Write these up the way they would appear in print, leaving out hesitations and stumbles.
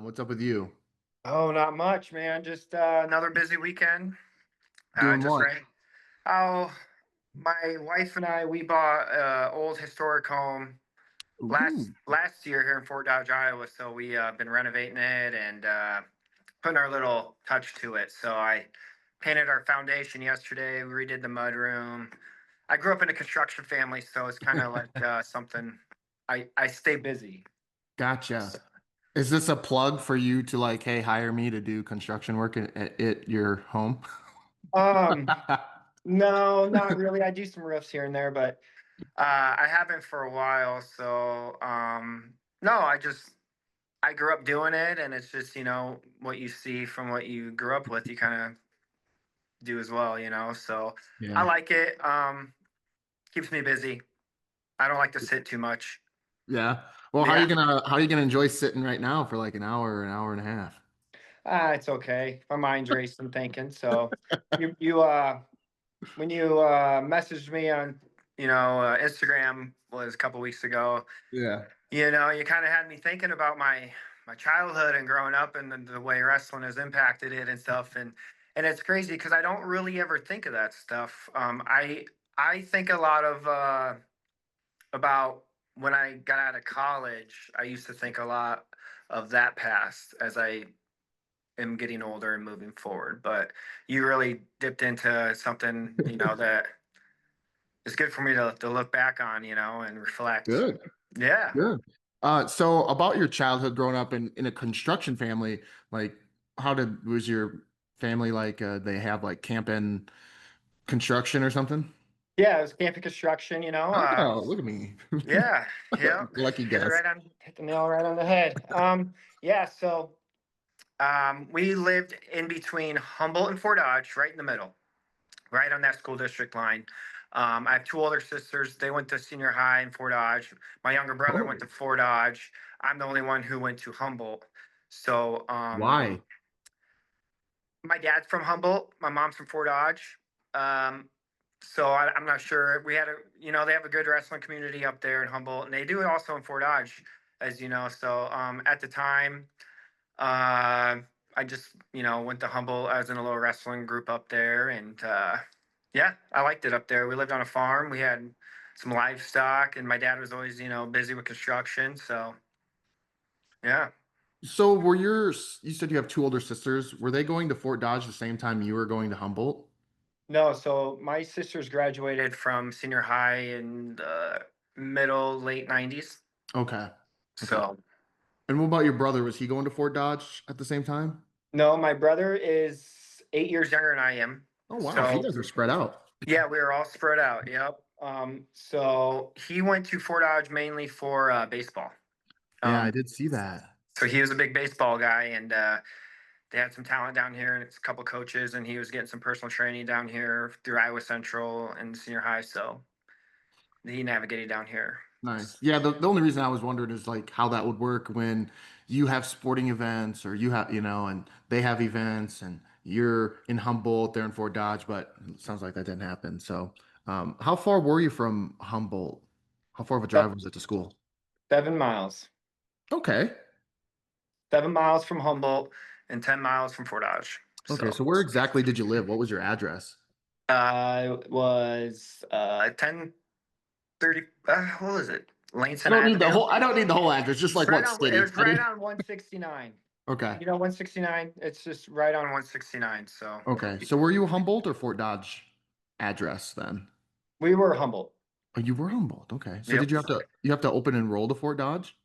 What's up with you? Oh, not much, man. Just another busy weekend. Doing Just what? right. Oh, my wife and I, we bought old historic home last Ooh, last year here in Fort Dodge, Iowa. So we been renovating it and putting our little touch to it. So I painted our foundation yesterday. We redid the mud room. I grew up in a construction family, so it's kind of like something I stay busy. gotcha. Is this a plug for you to like, hey, hire me to do construction work at your home? Um, no, not really. I do some roofs here and there, but I haven't for a while. So no, I grew up doing it, and it's just what you see from what you grew up with, you kind of do as well. So I Yeah. like it. Keeps me busy. I don't like to sit too much. Yeah. Well, Yeah, how are you gonna enjoy sitting right now for like an hour and a half? it's okay. My mind's racing thinking. So you when you messaged me on Instagram was a couple weeks ago. Yeah. You kind of had me thinking about my childhood and growing up and the way wrestling has impacted it and stuff. And it's crazy because I don't really ever think of that stuff. I think a lot of about when I got out of college. I used to think a lot of that past as I am getting older and moving forward. But you really dipped into something that is good for me to look back on, and reflect. Good. Yeah. Good. So about your childhood growing up in a construction family, like was your family like they have like Kampen construction or something? Yeah, it was camping construction, Oh, look at me. yeah, yeah. Lucky Hit it guess. right on, hit the nail right on the head. Yeah, so we lived in between Humboldt and Fort Dodge, right in the middle, right on that school district line. I have two older sisters. They went to senior high in Fort Dodge. My younger brother went Oh, to Fort Dodge. I'm the only one who went to Humboldt. So why? my dad's from Humboldt. My mom's from Fort Dodge. Um, so I'm not sure. We had they have a good wrestling community up there in Humboldt, and they do it also in Fort Dodge, as you know. So at the time, uh, I just went to Humboldt. I was in a little wrestling group up there, and yeah, I liked it up there. We lived on a farm. We had some livestock, and my dad was always busy with construction. So yeah. So you said you have two older sisters. Were they going to Fort Dodge the same time you were going to Humboldt? No, so my sisters graduated from senior high in the middle, late 90s. Okay. Okay. So, And what about your brother? Was he going to Fort Dodge at the same time? no, my brother is 8 years younger than I am. Oh wow, so you So, guys are spread out. yeah, we were all spread out. Yep. So he went to Fort Dodge mainly for baseball. Yeah, I Um, did see that. so he was a big baseball guy, and they had some talent down here, and it's a couple coaches, and he was getting some personal training down here through Iowa Central and senior high. So he navigated down here. Nice. Yeah, the only reason I was wondering is like how that would work when you have sporting events or you have, and they have events and you're in Humboldt, they're in Fort Dodge, but it sounds like that didn't happen. So, how far were you from Humboldt? How far of a drive was it to school? 7 miles. Okay. 7 miles from Humboldt and 10 miles from Fort Dodge. Okay, So so where exactly did you live? What was your address? it was 10:30. What was it? Langston I Avenue. don't need the whole address, just like Right what on. It city. was I right didn't. on 169. Okay. 169. It's just right on 169. So Okay. So were you Humboldt or Fort Dodge address then? we were Humboldt. Oh, you were Humboldt. Okay. So Yep. you have to open enroll to Fort Dodge?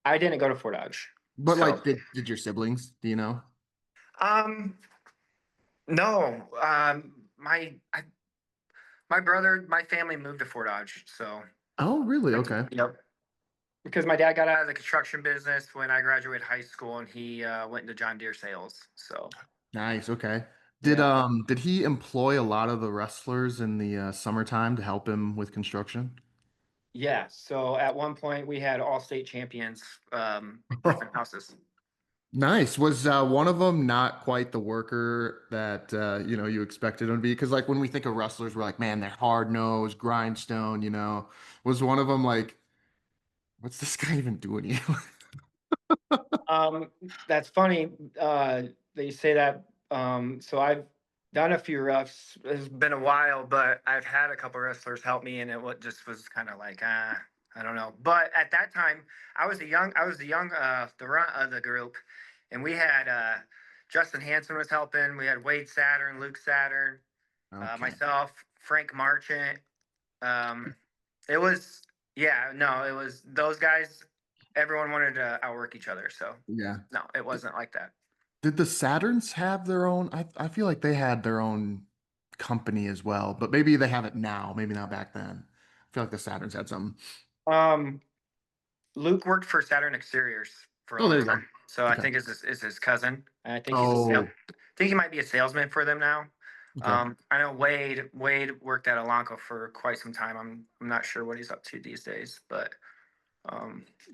I didn't go to Fort Dodge. But So like did your siblings, do you know? um no. My brother, my family moved to Fort Dodge. So Oh, really? Okay. yep. Because my dad got out of the construction business when I graduated high school, and he went into John Deere sales. So Nice. Okay. yeah, Did he employ a lot of the wrestlers in the summertime to help him with construction? yeah. So at one point we had all state champions, different houses. Nice. Was one of them not quite the worker that you expected him to be? Because like when we think of wrestlers, we're like, man, they're hard nosed, grindstone. Was one of them like, what's this guy even doing here? Um, that's funny, that you say that. So I've done a few roughs. It's been a while, but I've had a couple wrestlers help me, and just was kind of like, I don't know. But at that time, I was the young, the runt of the group, and we had Justin Hansen was helping. We had Wade Saturn, Luke Saturn, Okay. myself, Frank Marchant. Um, it was, yeah, no, it was those guys. Everyone wanted to outwork each other, so Yeah. no, it wasn't like that. Did the Saturns have their own? I feel like they had their own company as well, but maybe they have it now, maybe not back then. I feel like the Saturns had some. Um, Luke worked for Saturn Exteriors for a Oh, long there you go. time, so I Okay. think is his cousin. And I think he's a sale. Oh, I think he might be a salesman for them now. okay. I know Wade worked at Elanco for quite some time. I'm not sure what he's up to these days, but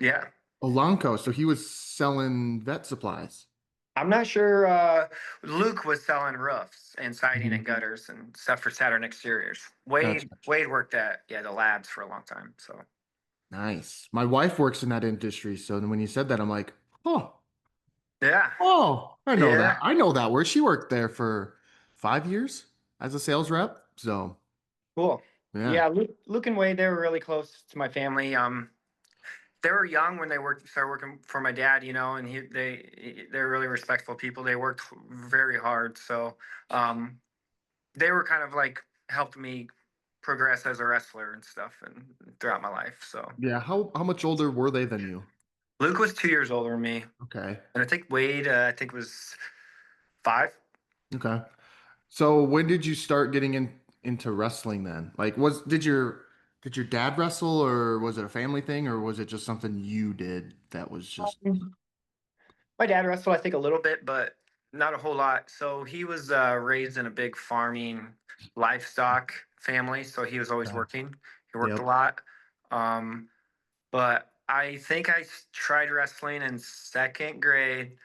yeah. Olanco, so he was selling vet supplies. I'm not sure. Luke was selling roofs and siding and Mhm. gutters and stuff for Saturn Exteriors. Gotcha. Wade worked at the labs for a long time. So Nice. My wife works in that industry, so then when you said that, I'm like, oh, yeah, oh, I know that. yeah, I know that where she worked there for 5 years as a sales rep. So cool. yeah, Yeah, Luke and Wade, they were really close to my family. They were young when they started working for my dad, and they're really respectful people. They worked very hard, so um, they were kind of like helped me progress as a wrestler and stuff, and throughout my life. So yeah. How much older were they than you? Luke was 2 years older than me, Okay. and I think Wade, I think was 5. Okay. So when did you start getting into wrestling then? Like did your dad wrestle or was it a family thing or was it just something you did that was just My dad wrestled, I think, a little bit, but not a whole lot. So he was raised in a big farming livestock family, so he was always okay. working. He worked a Yep. lot. Um, but I think tried wrestling in second grade,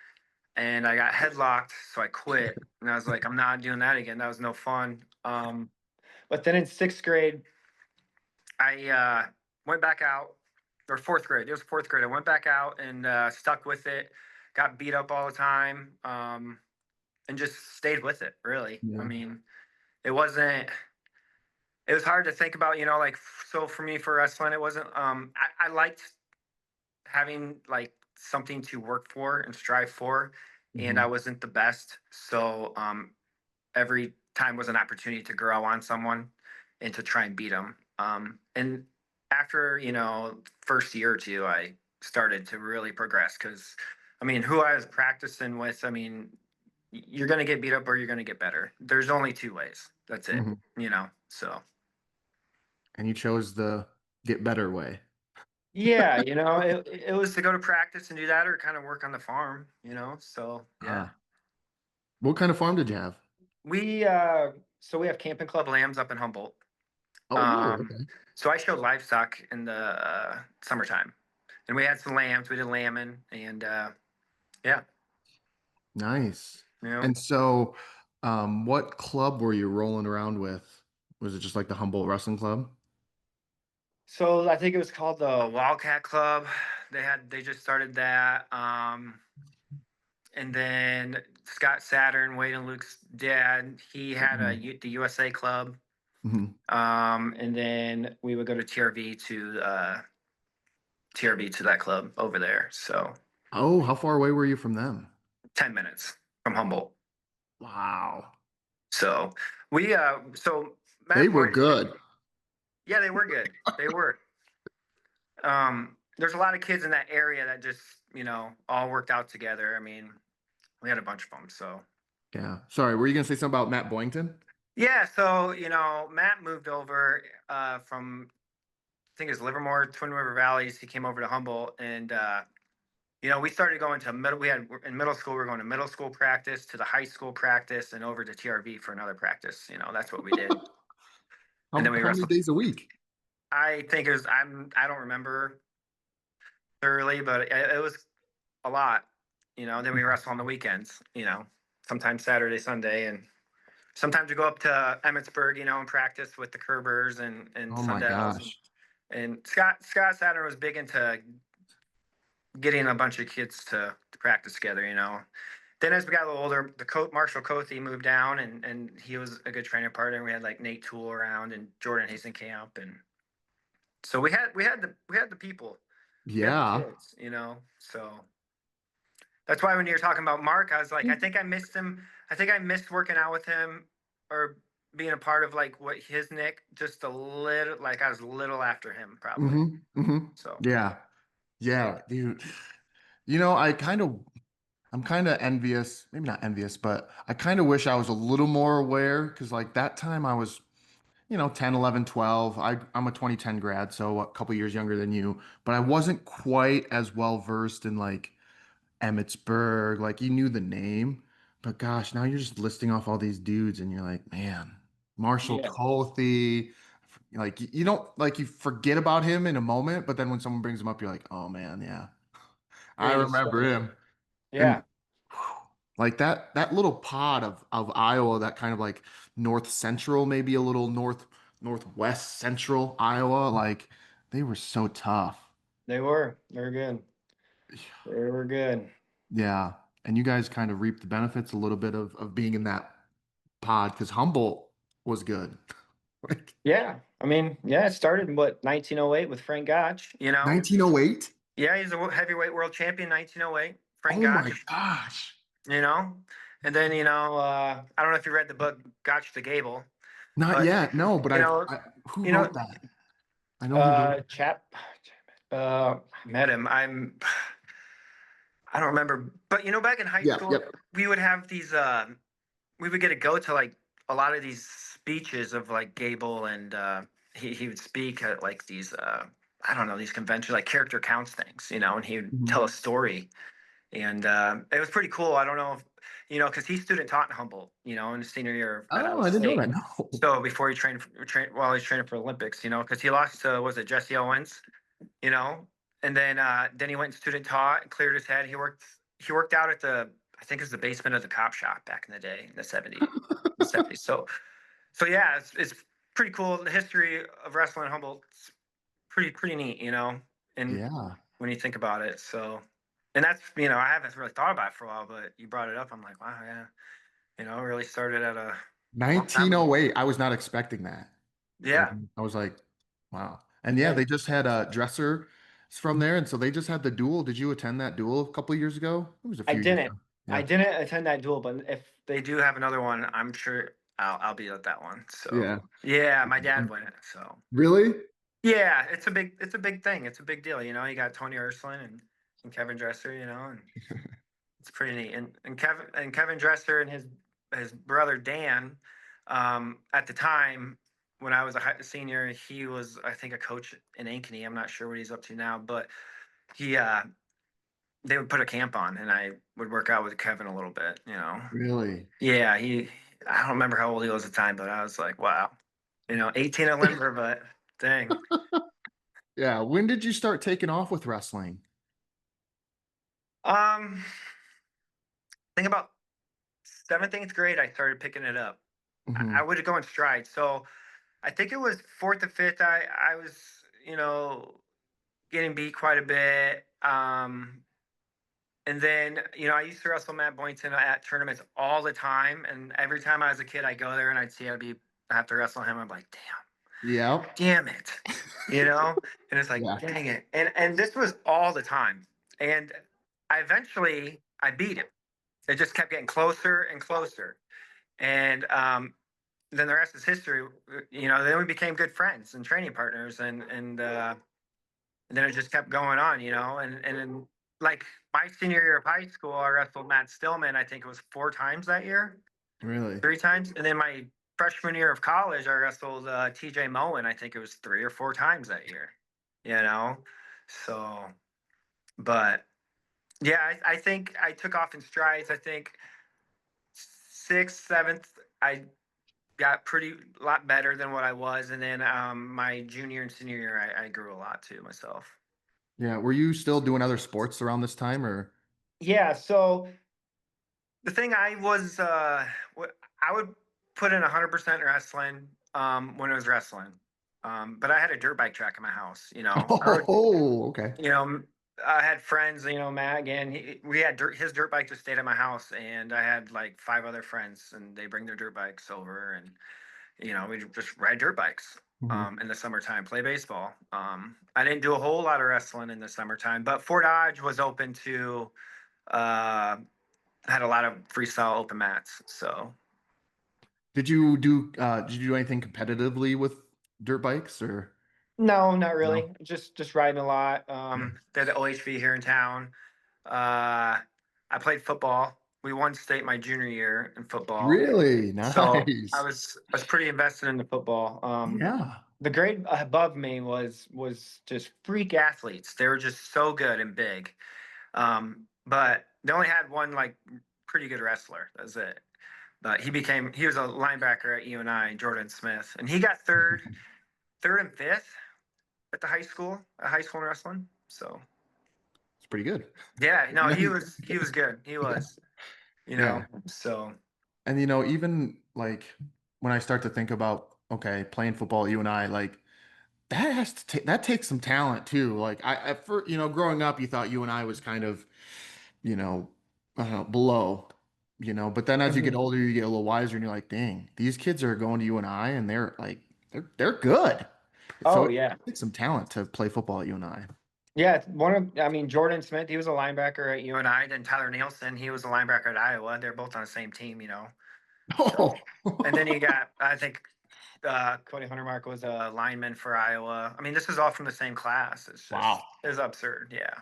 and I got headlocked, so I quit. And I was like, I'm not doing that again. That was no fun. But then in sixth grade, I went back out, or fourth grade. It was fourth grade. I went back out and stuck with it. Got beat up all the time, and just stayed with it. Really, I Yeah. mean, it wasn't. It was hard to think about, like so for me for wrestling, it wasn't. I liked having like something to work for and strive for, and I Hmm. wasn't the best. So every time was an opportunity to grow on someone and to try and beat them. And after, first year or two, I started to really progress because, I mean, who I was practicing with, I mean, you're going to get beat up or you're going to get better. There's only two ways. That's it, Hmm. So. And you chose the get better way. Yeah, it was to go to practice and do that or kind of work on the farm, so yeah. Ah. What kind of farm did you have? We so we have Camping Club lambs up in Humboldt. Oh, whoa, Um, okay. so I showed livestock in the summertime, and we had some lambs. We did lambing, and yeah, Nice. you know. And so what club were you rolling around with? Was it just like the Humboldt Wrestling Club? So I think it was called the Wildcat Club. They just started that, and then Scott Saturn, Wade and Luke's dad, he had Mhm. the USA Club, Mhm. and then we would go to TRV to that club over there. So Oh, how far away were you from them? 10 minutes from Humboldt. Wow. So so They Matt were Boyd, good. yeah, they were good. They were. There's a lot of kids in that area that just, all worked out together. I mean, we had a bunch of them. So Yeah. Sorry, were you gonna say something about Matt Boynton? yeah, so Matt moved over from I think it's Livermore, Twin River Valleys. He came over to Humboldt, and we started going to middle. We had in middle school, we were going to middle school practice, to the high school practice, and over to TRV for another practice. That's what we did, and then we How many wrestled. days a week? I think it was. I don't remember thoroughly, but it was a lot. Then we wrestle on the weekends. Sometimes Saturday, Sunday, and sometimes we go up to Emmitsburg. And practice with the Kerbers and Oh my Sundells. And, gosh. and Scott Saturn was big into getting a bunch of kids to practice together, Then as we got a little older, the coach Marshall Cothey moved down, and he was a good training partner. We had like Nate Toole around and Jordan Hasenkamp, and so we had the people, we had the Yeah. kids, So that's why when you're talking about Mark, I was like, I think I missed him. I think I missed working out with him or being a part of like what his Nick just a little, like I was a little after him probably. So Yeah. Yeah, dude. I'm kind of envious, maybe not envious, but I kind of wish I was a little more aware because like that time I was, 10, 11, 12. I'm a 2010 grad, so a couple years younger than you, but I wasn't quite as well versed in like Emmitsburg. Like you knew the name, but gosh, now you're just listing off all these dudes and you're like, man, Marshall yeah, Colthy. Like you don't like you forget about him in a moment, but then when someone brings him up, you're like, oh man, yeah, I crazy remember stuff. him. And Yeah, like that little pod of Iowa, that kind of like north central, maybe a little northwest central Iowa, like they were so tough. they were. They were good. They were good. Yeah. And you guys kind of reaped the benefits a little bit of being in that pod because Humboldt was good. Like Yeah, I mean, yeah, it started in what 1908 with Frank Gotch. 1908. Yeah, he's a heavyweight world champion 1908. Frank Oh my Gotch. gosh. You know, and then I don't know if you read the book Gotch the Gable, Not but yet. No, but you know, who you know, wrote that? I know who wrote it. chap, I met him. I don't remember, but back in high Yeah, school, yep. we would have these. We would get to go to like a lot of these speeches of like Gable, and he would speak at like these. I don't know, these conventions like character counts things, and he would Mhm. tell a story, and it was pretty cool. I don't know if because he student taught in Humboldt, in his senior year at Oh, Iowa I didn't know State. that. No. So before he while he's training for Olympics, because he lost to was it Jesse Owens, you know, and then he went and student taught and cleared his head. He worked out at the I think it was the basement of the cop shop back in the day in the 70s. So yeah, it's pretty cool. The history of wrestling in Humboldt's pretty neat, and Yeah. when you think about it. So, and that's I haven't really thought about it for a while, but you brought it up. I'm like, wow, yeah, it really started at a long time ago. 1908. I was not expecting that. Yeah, I was like, wow. And yeah, yeah. they just had a dresser from there. And so they just had the duel. Did you attend that duel a couple of years ago? It was a I few years didn't. ago. I Yeah. didn't attend that duel, but if they do have another one, I'm sure I'll be at that one. So Yeah. yeah, my dad went it. So Really? yeah, it's a big thing. It's a big deal. You got Tony Ursuline and Kevin Dresser. And it's pretty neat. And Kevin Dresser and his brother Dan, at the time when I was a senior, he was I think a coach in Ankeny. I'm not sure what he's up to now, but he they would put a camp on, and I would work out with Kevin a little bit. Really? Yeah, I don't remember how old he was at the time, but I was like, wow, 18 at Limber, but dang. Yeah. When did you start taking off with wrestling? I think about seventh, eighth grade, I started picking it up. I Hmm. would go in stride. So I think it was fourth or fifth. I was, getting beat quite a bit. And then, I used to wrestle Matt Boynton at tournaments all the time. And every time I was a kid, I'd go there and I have to wrestle him. I'm like, Yeah. damn it, you know? And it's like, Yeah. dang it. And this was all the time. And I beat him. It just kept getting closer and closer. And then the rest is history. Then we became good friends and training partners, and then it just kept going on. And then like my senior year of high school, I wrestled Matt Stillman. I think it was 4 times that year, Really? 3 times, and then my freshman year of college, I wrestled TJ Moen. I think it was 3 or 4 times that year. You know, so but yeah, I think I took off in strides. I think sixth, seventh, I got pretty lot better than what I was, and then my junior and senior year, I grew a lot too myself. Yeah. Were you still doing other sports around this time or? Yeah, so the thing I would put in 100% wrestling when it was wrestling, but I had a dirt bike track in my house. I rode, Oh, okay. you know I had friends, Matt again. We had his dirt bike just stayed at my house, and I had like five other friends, and they bring their dirt bikes over, and we just ride dirt bikes Mhm. in the summertime, play baseball. I didn't do a whole lot of wrestling in the summertime, but Fort Dodge was open to uh, had a lot of freestyle open mats. So Did you do anything competitively with dirt bikes or no, not no? really. Just riding a lot. Yeah. Did the OHV here in town. I played football. We won state my junior year in football, Really? so I Nice. was pretty invested in the football. Yeah. The grade above me was just freak athletes. They were just so good and big. But they only had one like pretty good wrestler. That's it. But he was a linebacker at UNI, Jordan Smith, and he got third and fifth at the high school in wrestling. So It's pretty good. yeah, no, he was good. He Yeah. was, Yeah. so And even like when I start to think about, okay, playing football, you and I, like that takes some talent too. Like at first, growing up, you thought you and I was kind of, you know, I don't know, below, but then as you get Mhm. older, you get a little wiser and you're like, dang, these kids are going to you and I and they're good. So Oh it yeah. takes some talent to play football at you and I. Yeah, I mean, Jordan Smith, he was a linebacker at UNI. Then Tyler Nielsen, he was a linebacker at Iowa. They're both on the same team. So, Oh, and then you got, I think, Cody Huntermark was a lineman for Iowa. I mean, this is all from the same class. wow. It's absurd. Yeah.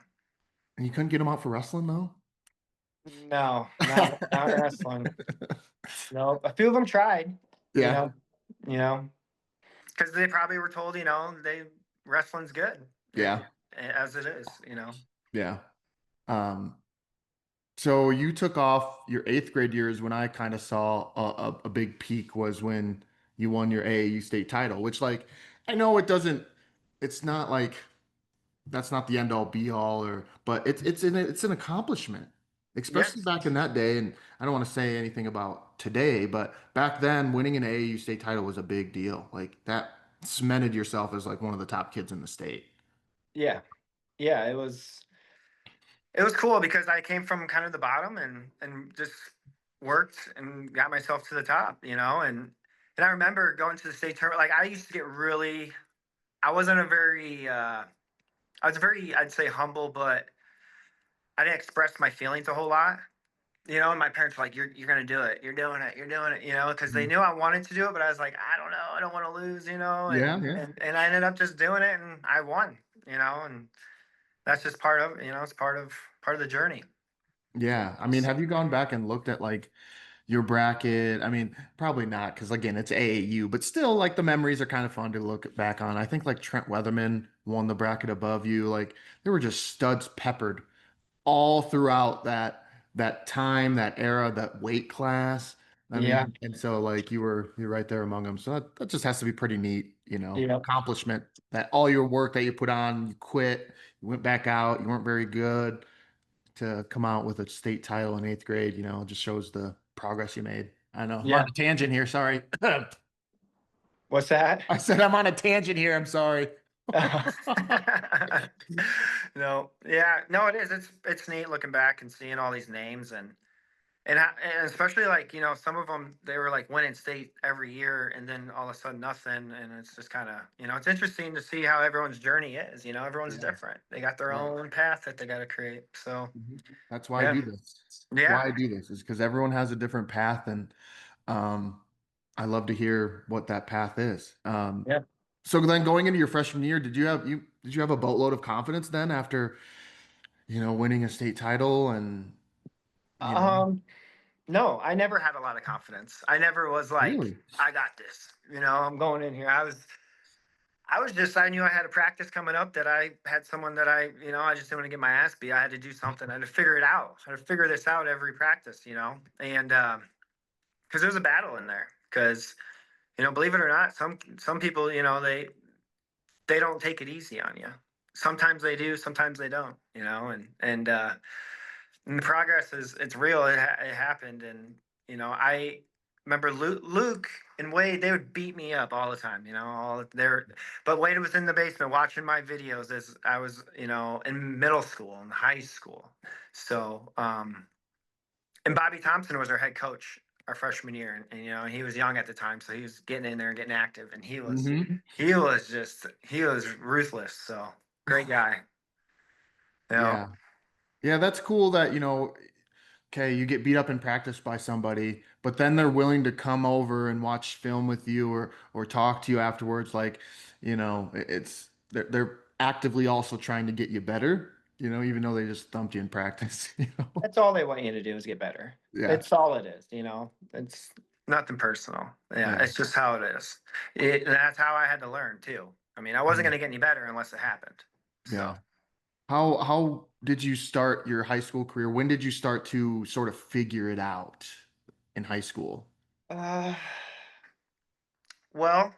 And you couldn't get them out for wrestling though? No, not wrestling. No, a few of them tried, you Yeah. know, you know, because they probably were told, wrestling's good, Yeah. as it is. Yeah. Um, so you took off your eighth grade years when I kind of saw a big peak was when you won your AAU state title, which like I know it's not like that's not the end all be all but it's an accomplishment, especially Yes. back in that day. And I don't want to say anything about today, but back then winning an AAU state title was a big deal. Like that cemented yourself as like one of the top kids in the state. Yeah. Yeah. It was cool because I came from kind of the bottom and just worked and got myself to the top, and I remember going to the state tournament. Like I used to get really, I wasn't a very, I was very, I'd say humble, but I didn't express my feelings a whole lot. And my parents were like, "You're gonna do it. You're doing it." Because they Mhm. knew I wanted to do it, but I was like, I don't know, I don't want to lose. Yeah, And yeah. and I ended up just doing it, and I won. And that's just part of it's part of the journey. Yeah. I mean, have you gone back and looked at like your bracket? I mean, probably not because again, it's AAU, but still like the memories are kind of fun to look back on. I think like Trent Weatherman won the bracket above you. Like there were just studs peppered all throughout that time, that era, that weight class. I Yeah, mean, and so like you're right there among them. So that just has to be pretty neat, yeah, accomplishment that all your work that you put on, you quit, you went back out, you weren't very good to come out with a state title in eighth grade, just shows the progress you made. I know I'm on yeah. a tangent here. Sorry. What's that? I said I'm on a tangent here. I'm sorry. No, yeah, no, it is. It's neat looking back and seeing all these names and especially like some of them they were like winning state every year and then all of a sudden nothing, and it's just kind of it's interesting to see how everyone's journey is. Everyone's Yeah. different. They got their Right. own path that they got to create. So Mhm. That's why I yeah, do this. That's why yeah, I do this is because everyone has a different path, and um, I love to hear what that path is. yeah. So then, going into your freshman year, did you have a boatload of confidence then after winning a state title and you know Um, no, I never had a lot of confidence. I never was like, really I got this. I'm going in here. I was just, I knew I had a practice coming up that I had someone that I just didn't want to get my ass beat. I had to do something. I had to figure it out. I had to figure this out every practice. And because there's a battle in there. Because, believe it or not, some people, they don't take it easy on you. Sometimes they do, sometimes they don't. And the progress it's real. It happened. And, I, remember Luke and Wade, they would beat me up all the time, all there. But Wade was in the basement watching my videos as I was, in middle school and high school. So, and Bobby Thompson was our head coach our freshman year, and he was young at the time, so he was getting in there and getting active, and Mm-hmm. he was ruthless. So great guy. Yeah. Yeah, that's cool that, okay, you get beat up in practice by somebody, but then they're willing to come over and watch film with you or talk to you afterwards. Like, it's they're actively also trying to get you better, even though they just thumped you in practice, That's all they want you to do is get better. Yeah. It's all it is. It's nothing personal. Yeah, Yeah. it's just how it is. And that's how I had to learn too. I mean, I wasn't Mhm. going to get any better unless it happened. So, Yeah. How did you start your high school career? When did you start to sort of figure it out in high school? uh, well,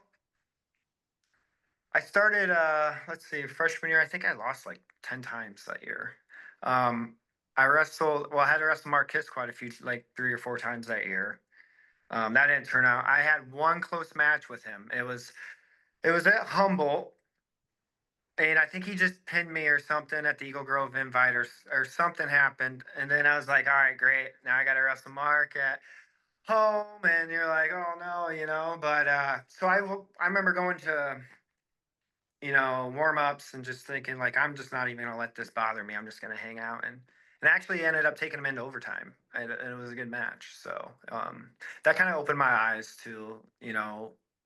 I started, let's see, freshman year. I think I lost like 10 times that year. Um, I had to wrestle Marcus quite a few, like 3 or 4 times that year. That didn't turn out. I had one close match with him. It was at Humboldt, and I think he just pinned me or something at the Eagle Grove invite, or something happened. And then I was like, all right, great. Now I got to wrestle Mark at home. And you're like, oh no, But so I remember going to, warm ups and just thinking, like, I'm just not even going to let this bother me. I'm just going to hang out. And actually ended up taking him into overtime. And it was a good match. So that kind of opened my eyes to,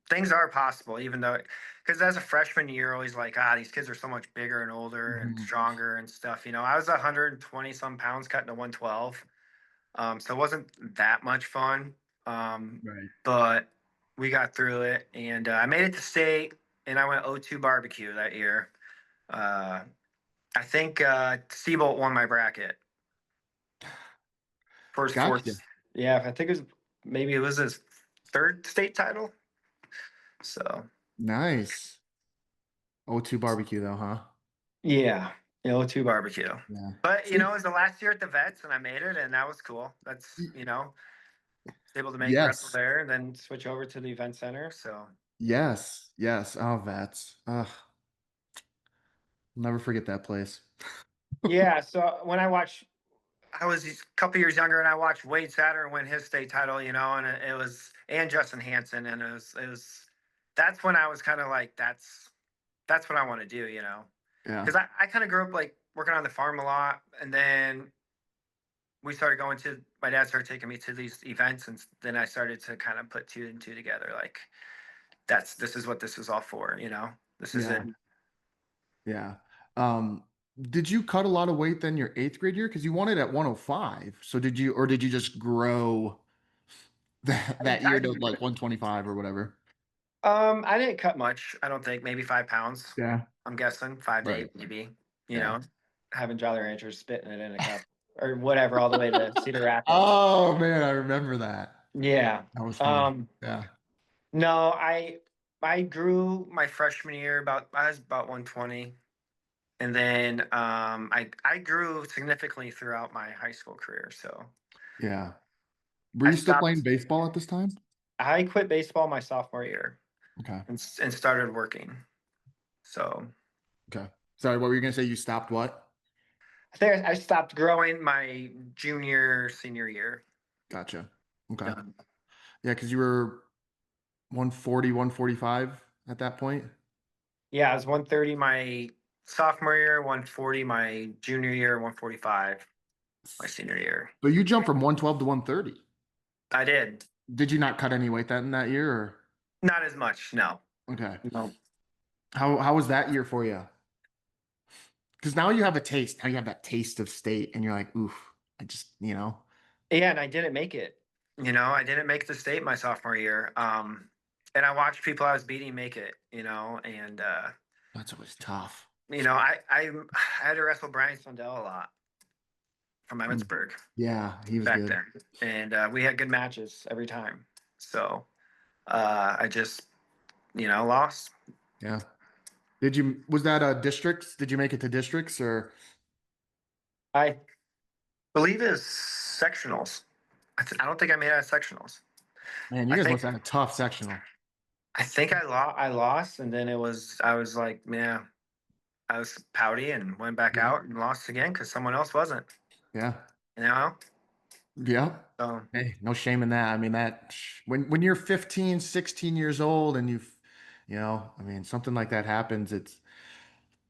things are possible, even though, because as a freshman, you're always like, these kids are so much bigger and older and Mhm. stronger and stuff. I was 120 some pounds cutting to 112. So it wasn't that much fun. Um, Right. but we got through it, and I made it to state, and I went 0-2 barbecue that year. Uh, I think Seabolt won my bracket for his Gotcha. fourth. Yeah, I think maybe it was his third state title. So Nice. O2 barbecue though, huh? yeah, 0-2 barbecue. Yeah. But So it was the last year at the vets, and I made it, and that was cool. That's was able to make wrestle yes. there, and then switch over to the event center. So Yes. Yes. Oh, Vats. Ugh. I'll never forget that place. yeah, so when I was a couple years younger, and I watched Wade Saturn win his state title, and it was, and Justin Hansen, and it was that's when I was kind of like, that's what I want to do, Yeah. because I kind of grew up like working on the farm a lot, and then we started going to my dad started taking me to these events, and then I started to kind of put two and two together, like this is what this is all for, this is it. Yeah. Yeah. Um, did you cut a lot of weight then your eighth grade year? Because you wanted at 105. So did you just grow that I year to like 125 or whatever? I didn't cut much. I don't think, maybe 5 pounds. Yeah. I'm guessing 5 to 8, Right. maybe. You Yeah. know, having Jolly Ranchers spitting it in a cup or whatever, all the way to Cedar Rapids. Oh man, I remember that. Yeah. That was fun. Um, Yeah. no, I grew my freshman year I was about 120. And then I grew significantly throughout my high school career. So Yeah. Were I you still playing stopped baseball at this time? I quit baseball my sophomore year Okay. and started working. So Okay. Sorry, what were you gonna say? You stopped what? I think I stopped growing my senior year. Gotcha. Okay. Done. Yeah, because you were 140, 145 at that point. Yeah, I was 130 my sophomore year, 140 my junior year, 145 my senior year. So you jumped from 112 to 130. I did. Did you not cut any weight that in that year or Not as much, no. okay. No. How was that year for you? Because now you have a taste. Now you have that taste of state and you're like, oof, I just, Yeah, and I didn't make it. I didn't make the state my sophomore year. And I watched people I was beating make it, and that's always tough. I had to wrestle Brian Sondell a lot from Mm. Emmitsburg Yeah, he was back good. then. And we had good matches every time. So I just, lost. Yeah. Was that districts? Did you make it to districts or I believe it's sectionals. I don't think I made it out of sectionals. Man, you I guys think must have had a tough sectional. I lost, and then I was like, yeah, I was pouty and went back Yeah. out and lost again because someone else wasn't. Yeah. You know, Yeah. so Hey, no shame in that. I mean, that when you're 15, 16 years old and I mean, something like that happens,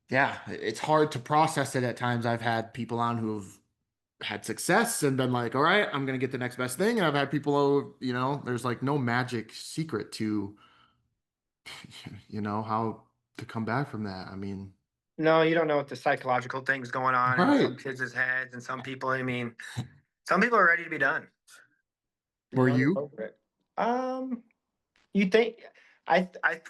yeah, it's hard to process it at times. I've had people on who've had success and been like, all right, I'm gonna get the next best thing. And I've had people who, there's like no magic secret to, how to come back from that. I mean, no, you don't know what the psychological things going on in right. some kids' heads and some people. I mean, some people are ready to be done. You Were know, they're you? over it. You think I I I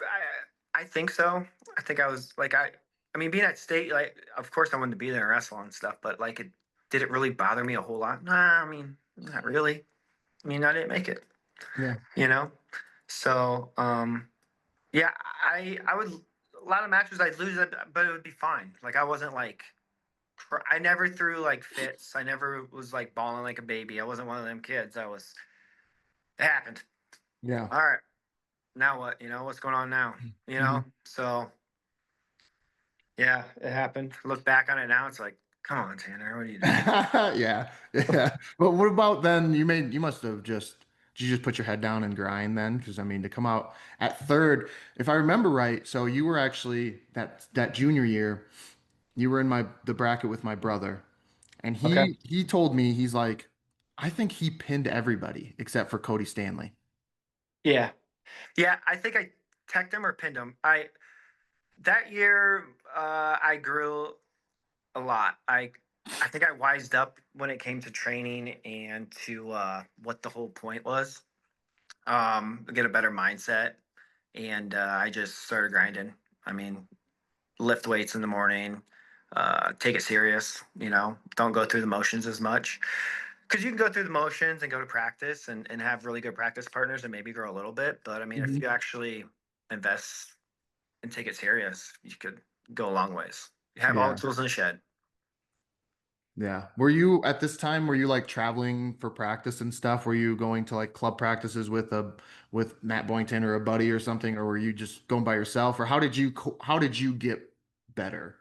I think so. I think I was like I mean being at state like of course I wanted to be there and wrestle and stuff, but like it did it really bother me a whole lot? Nah, I mean not really. I mean I didn't make it, Yeah. you know. So yeah, I would a lot of matches I'd lose it, but it would be fine. Like I wasn't like I never threw like fits. I never was like bawling like a baby. I wasn't one of them kids. It happened. Yeah. All right, now what? You know what's going on now? You know, Mhm. so yeah, it happened. Look back on it now, it's like, come on, Tanner, what are you doing? Yeah. Yeah. But what about then? You must have did you just put your head down and grind then? Because I mean, to come out at third, if I remember right, so you were actually that junior year, you were in the bracket with my brother, and Okay. he told me he's like, I think he pinned everybody except for Cody Stanley. Yeah, yeah. I think I teched him or pinned him. I that year, I grew a lot. I think I wised up when it came to training and to what the whole point was. Get a better mindset, and I just started grinding. I mean, lift weights in the morning, take it serious, you know, don't go through the motions as much. Because you can go through the motions and go to practice and have really good practice partners and maybe grow a little bit. But I mean, if you Mhm. actually invest and take it serious, you could go a long ways. You have all the Yeah. tools in the shed. Yeah. Were you at this time, were you like traveling for practice and stuff? Were you going to like club practices with Matt Boynton or a buddy or something, or were you just going by yourself? Or how did you get better?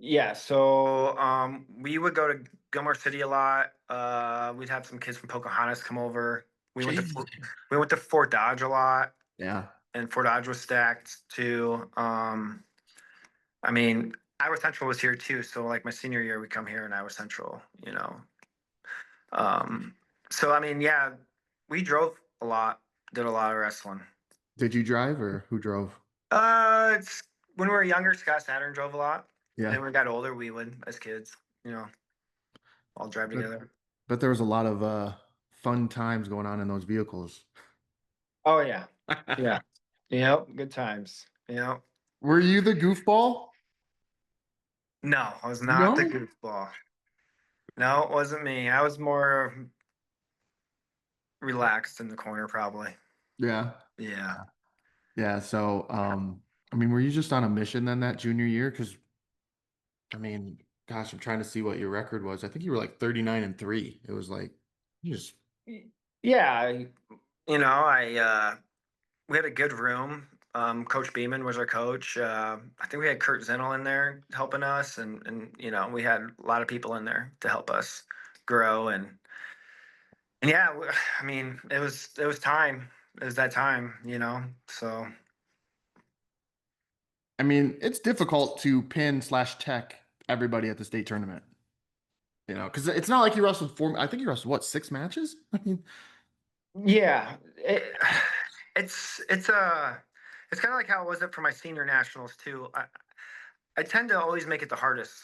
Yeah, so we would go to Gilmore City a lot. We'd have some kids from Pocahontas come over. We went to Jeez. we went to Fort Dodge a lot, Yeah. and Fort Dodge was stacked too. I mean, Iowa Central was here too. So like my senior year, we come here in Iowa Central. You know, um, so I mean, yeah, we drove a lot, did a lot of wrestling. Did you drive or who drove? It's when we were younger, Scott Saturn drove a lot, and then Yeah. when we got older, we would as kids, you know, all drive But together. but there was a lot of fun times going on in those vehicles. Oh yeah, yeah, yep, good times. Yep. Were you the goofball? No, I was not the No? goofball. No, it wasn't me. I was more relaxed in the corner, probably. Yeah. Yeah. Yeah. So I mean, were you just on a mission then that junior year? Because I mean, gosh, I'm trying to see what your record was. I think you were like 39-3. It was like you just Yeah, you know, we had a good room. Coach Beeman was our coach. I think we had Kurt Zinnel in there helping us, and you know, we had a lot of people in there to help us grow. And yeah, I mean, it was time. It was that time, you know. So I mean, it's difficult to pin slash tech everybody at the state tournament, because it's not like you wrestled I think you wrestled what, 6 matches? I mean, yeah, it's it's kind of like how it was it for my senior nationals too. I tend to always make it the hardest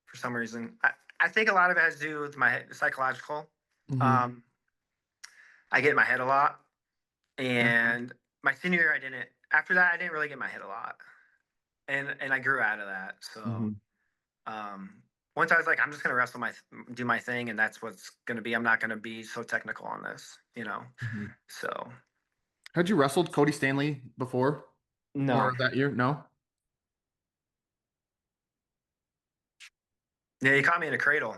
for some reason. I think a lot of it has to do with my psychological. mhm, Um, I get in my head a lot, yeah, and my senior year I didn't. After that, I didn't really get in my head a lot, and I grew out of that. So mhm, um, once I was like, I'm just gonna do my thing, and that's what's gonna be. I'm not gonna be so technical on this, you know. mhm. So Had you wrestled Cody Stanley before no, or that year? No? yeah, you caught me in a cradle.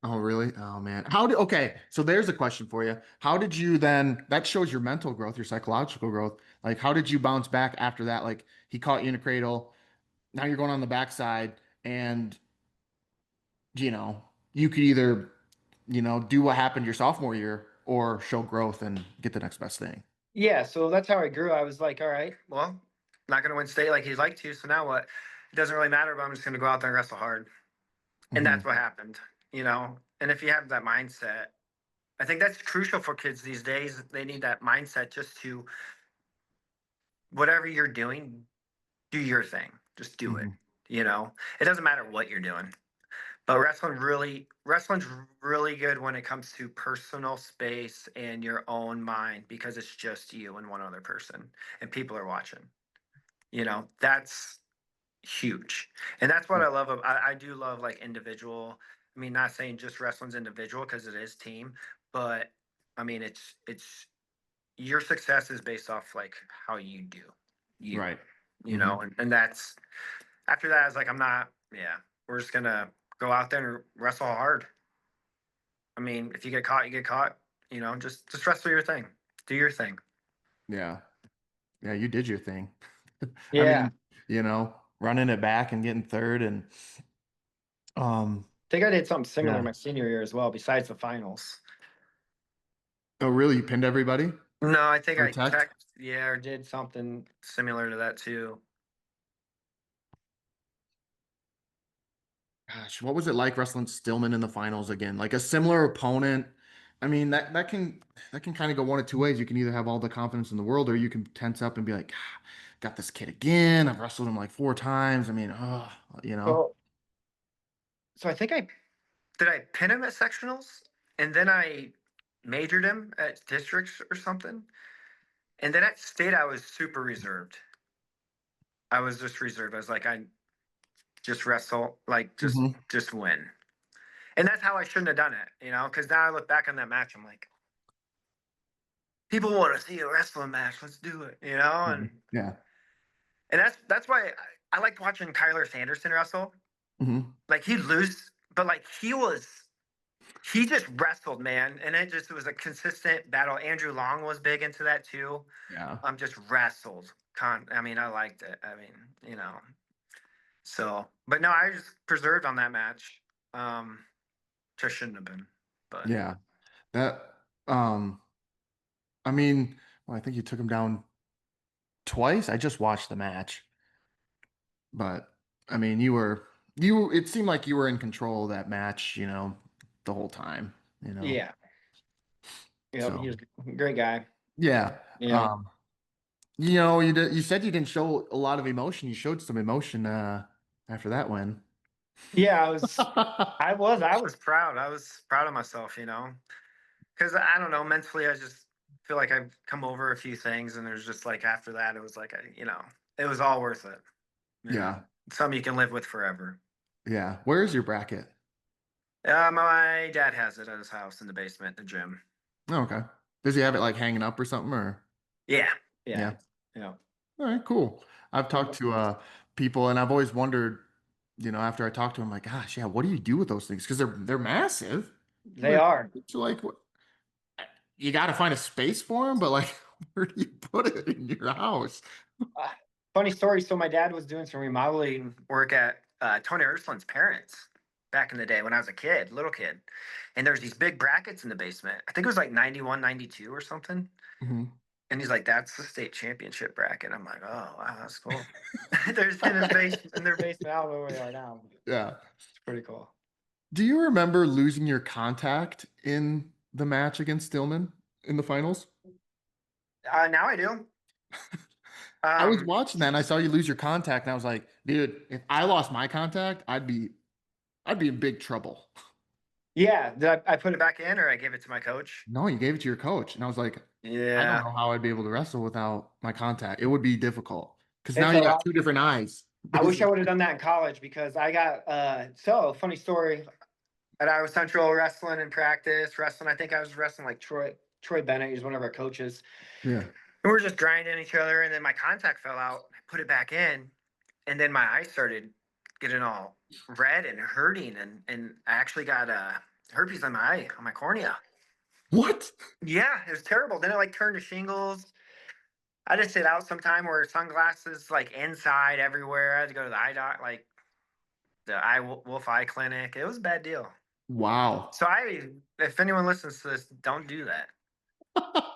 Oh, really? Oh, man. Okay. So there's a question for you. How did you then, that shows your mental growth, your psychological growth. Like, how did you bounce back after that? Like, he caught you in a cradle. Now you're going on the backside, and, you could either, do what happened your sophomore year or show growth and get the next best thing. Yeah, so that's how I grew. I was like, all right, well, not going to win state like he'd like to. So now what? It doesn't really matter, but I'm just going to go out there and wrestle hard. And Hmm. that's what happened, you know? And if you have that mindset, I think that's crucial for kids these days. They need that mindset just to, whatever you're doing, do your thing. Just do it. Hmm. You know, it doesn't matter what you're doing. But wrestling's really good when it comes to personal space and your own mind because it's just you and one other person and people are watching. You know, that's huge. And that's what I love. I do love like individual. I mean, not saying just wrestling's individual because it is team, but I mean, it's your success is based off like how you do you, Right. you Hmm. know, and that's after that, I was like, I'm not, yeah, we're just gonna go out there and wrestle hard. I mean, if you get caught, you get caught. You know, just wrestle your thing, do your thing. Yeah. Yeah. You did your thing. I Yeah, mean, running it back and getting third and, um, I think I did something similar yeah. my senior year as well, besides the finals. Oh, really? You pinned everybody No, I think or I tech? tech, yeah, or did something similar to that too. Gosh, what was it like wrestling Stillman in the finals again? Like a similar opponent. I mean, that can kind of go one of two ways. You can either have all the confidence in the world, or you can tense up and be like, "Ah, got this kid again. I've wrestled him like 4 times. I mean, oh, you know. So, so I think I did I pin him at sectionals, and then I majored him at districts or something, and then at state I was super reserved. I was just reserved. I was like, I just wrestle, like Hmm. just win. And that's how I shouldn't have done it, you know, because now I look back on that match, I'm like, people want to see a wrestling match, let's do it, you know, Yeah. and that's why I liked watching Kyler Sanderson wrestle. Hmm. Like he'd lose, but like he just wrestled, man, and it was a consistent battle. Andrew Long was big into that too. Yeah. Just wrestled. I mean, I liked it. I mean, you know, so, but no, I just preserved on that match. Um, just shouldn't have been, but Yeah. That, um, I mean, well, I think you took him down twice. I just watched the match, but I mean, it seemed like you were in control of that match, the whole time, you know. yeah, yep, So he was a great guy. yeah. Yeah. You said you didn't show a lot of emotion. You showed some emotion after that win. Yeah, I was proud. I was proud of myself, you know, because I don't know, mentally, I just feel like I've come over a few things, and there's just like after that, it was like, you know, it was all worth it. You know, Yeah. something you can live with forever. Yeah. Where is your bracket? My dad has it at his house in the basement, the gym. Oh, okay. Does he have it like hanging up or something or Yeah, yeah, yeah. you know, All right, cool. I've talked to people and I've always wondered, after I talk to them, like, gosh, yeah, what do you do with those things? Because they're massive. they Like, are. so like what you got to find a space for them, but like, where do you put it in your house? Uh, Funny story. So my dad was doing some remodeling work at Tony Urslin's parents back in the day when I was a kid, little kid. And there's these big brackets in the basement. I think it was like 91, 92 or something. Mhm. And he's like, that's the state championship bracket. I'm like, oh, wow, that's cool. There's in his base in their basement. I don't know where they are now. Yeah. It's pretty cool. Do you remember losing your contact in the match against Stillman in the finals? Now I do. I was Um, watching that and I saw you lose your contact, and I was like, dude, if I lost my contact, I'd be in big trouble. yeah. Did I put it back in or I gave it to my coach? No, you gave it to your coach. And I was like, I don't Yeah. know how I'd be able to wrestle without my contact. It would be difficult because now It's you a got lot. two different eyes, I wish I basically. would have done that in college because I got so funny story. At Iowa Central wrestling in practice, wrestling. I think I was wrestling like Troy Bennett. He's one of our coaches. Yeah. And we are just grinding each other, and then my contact fell out. I put it back in, and then my eyes started getting all red and hurting, and I actually got herpes on my eye, on my cornea. What? Yeah, it was terrible. Then it like turned to shingles. I just sit out sometime where sunglasses like inside everywhere. I had to go to the eye doc, like the wolf eye clinic. It was a bad deal. Wow. So if anyone listens to this, don't do that.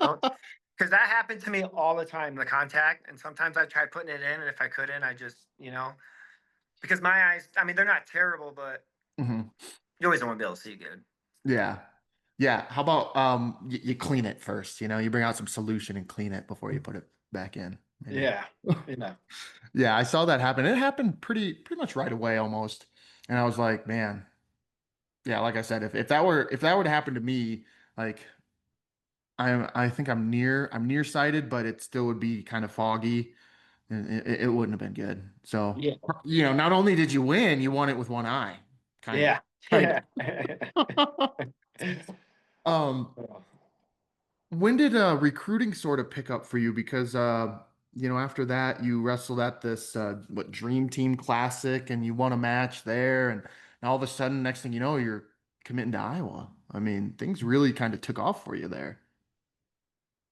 Don't, because that happened to me all the time. The contact, and sometimes I tried putting it in, and if I couldn't, I just because my eyes. I mean, they're not terrible, but Hmm. you always want to be able to see good. Yeah. Yeah. How about you clean it first, you bring out some solution and clean it before you put it back in, maybe. Yeah, yeah, Yeah, I saw that happen. It happened pretty much right away almost. And I was like, man, yeah, like I said, if that were to happen to me, like I think I'm nearsighted, but it still would be kind of foggy and it wouldn't have been good. So, yeah, not only did you win, you won it with one eye, kind of. yeah, Kind yeah. of. Um, when did recruiting sort of pick up for you? Because after that you wrestled at this what Dream Team Classic and you won a match there, and all of a sudden, next thing you know, you're committing to Iowa. I mean, things really kind of took off for you there.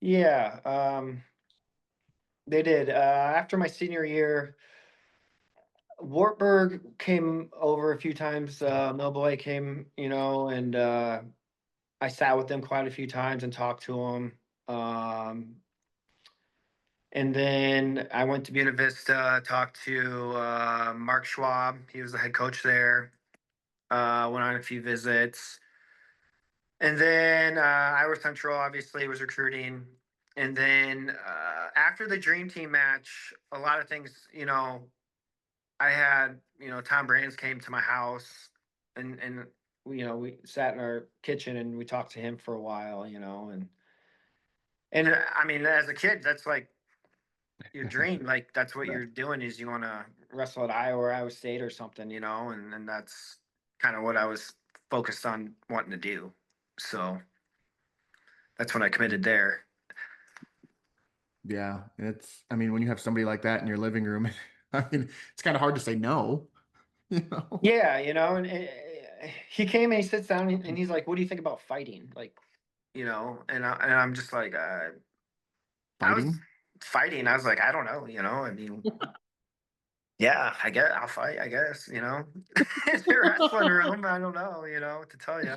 Yeah, they did. After my senior year, Wartburg came over a few times. Millboy came, and I sat with them quite a few times and talked to them. And then I went to Buena Vista, talked to Mark Schwab. He was the head coach there. Went on a few visits. And then Iowa Central obviously was recruiting. And then after the Dream Team match, a lot of things, I had, Tom Brands came to my house and we sat in our kitchen and we talked to him for a while, and I mean, as a kid, that's like your dream. Like that's what Right. you're doing is you want to wrestle at Iowa or Iowa State or something, and that's kind of what I was focused on wanting to do. So that's when I committed there. Yeah, I mean, when you have somebody like that in your living room, I mean, it's kind of hard to say no, you know? Yeah, and he came and he sits down and he's like, "What do you think about fighting?" Like, and I'm just like, I was Fighting? fighting. I was like, I don't know, I mean, yeah, I guess I'll fight. I guess, in the wrestling room. I don't know, what to tell you.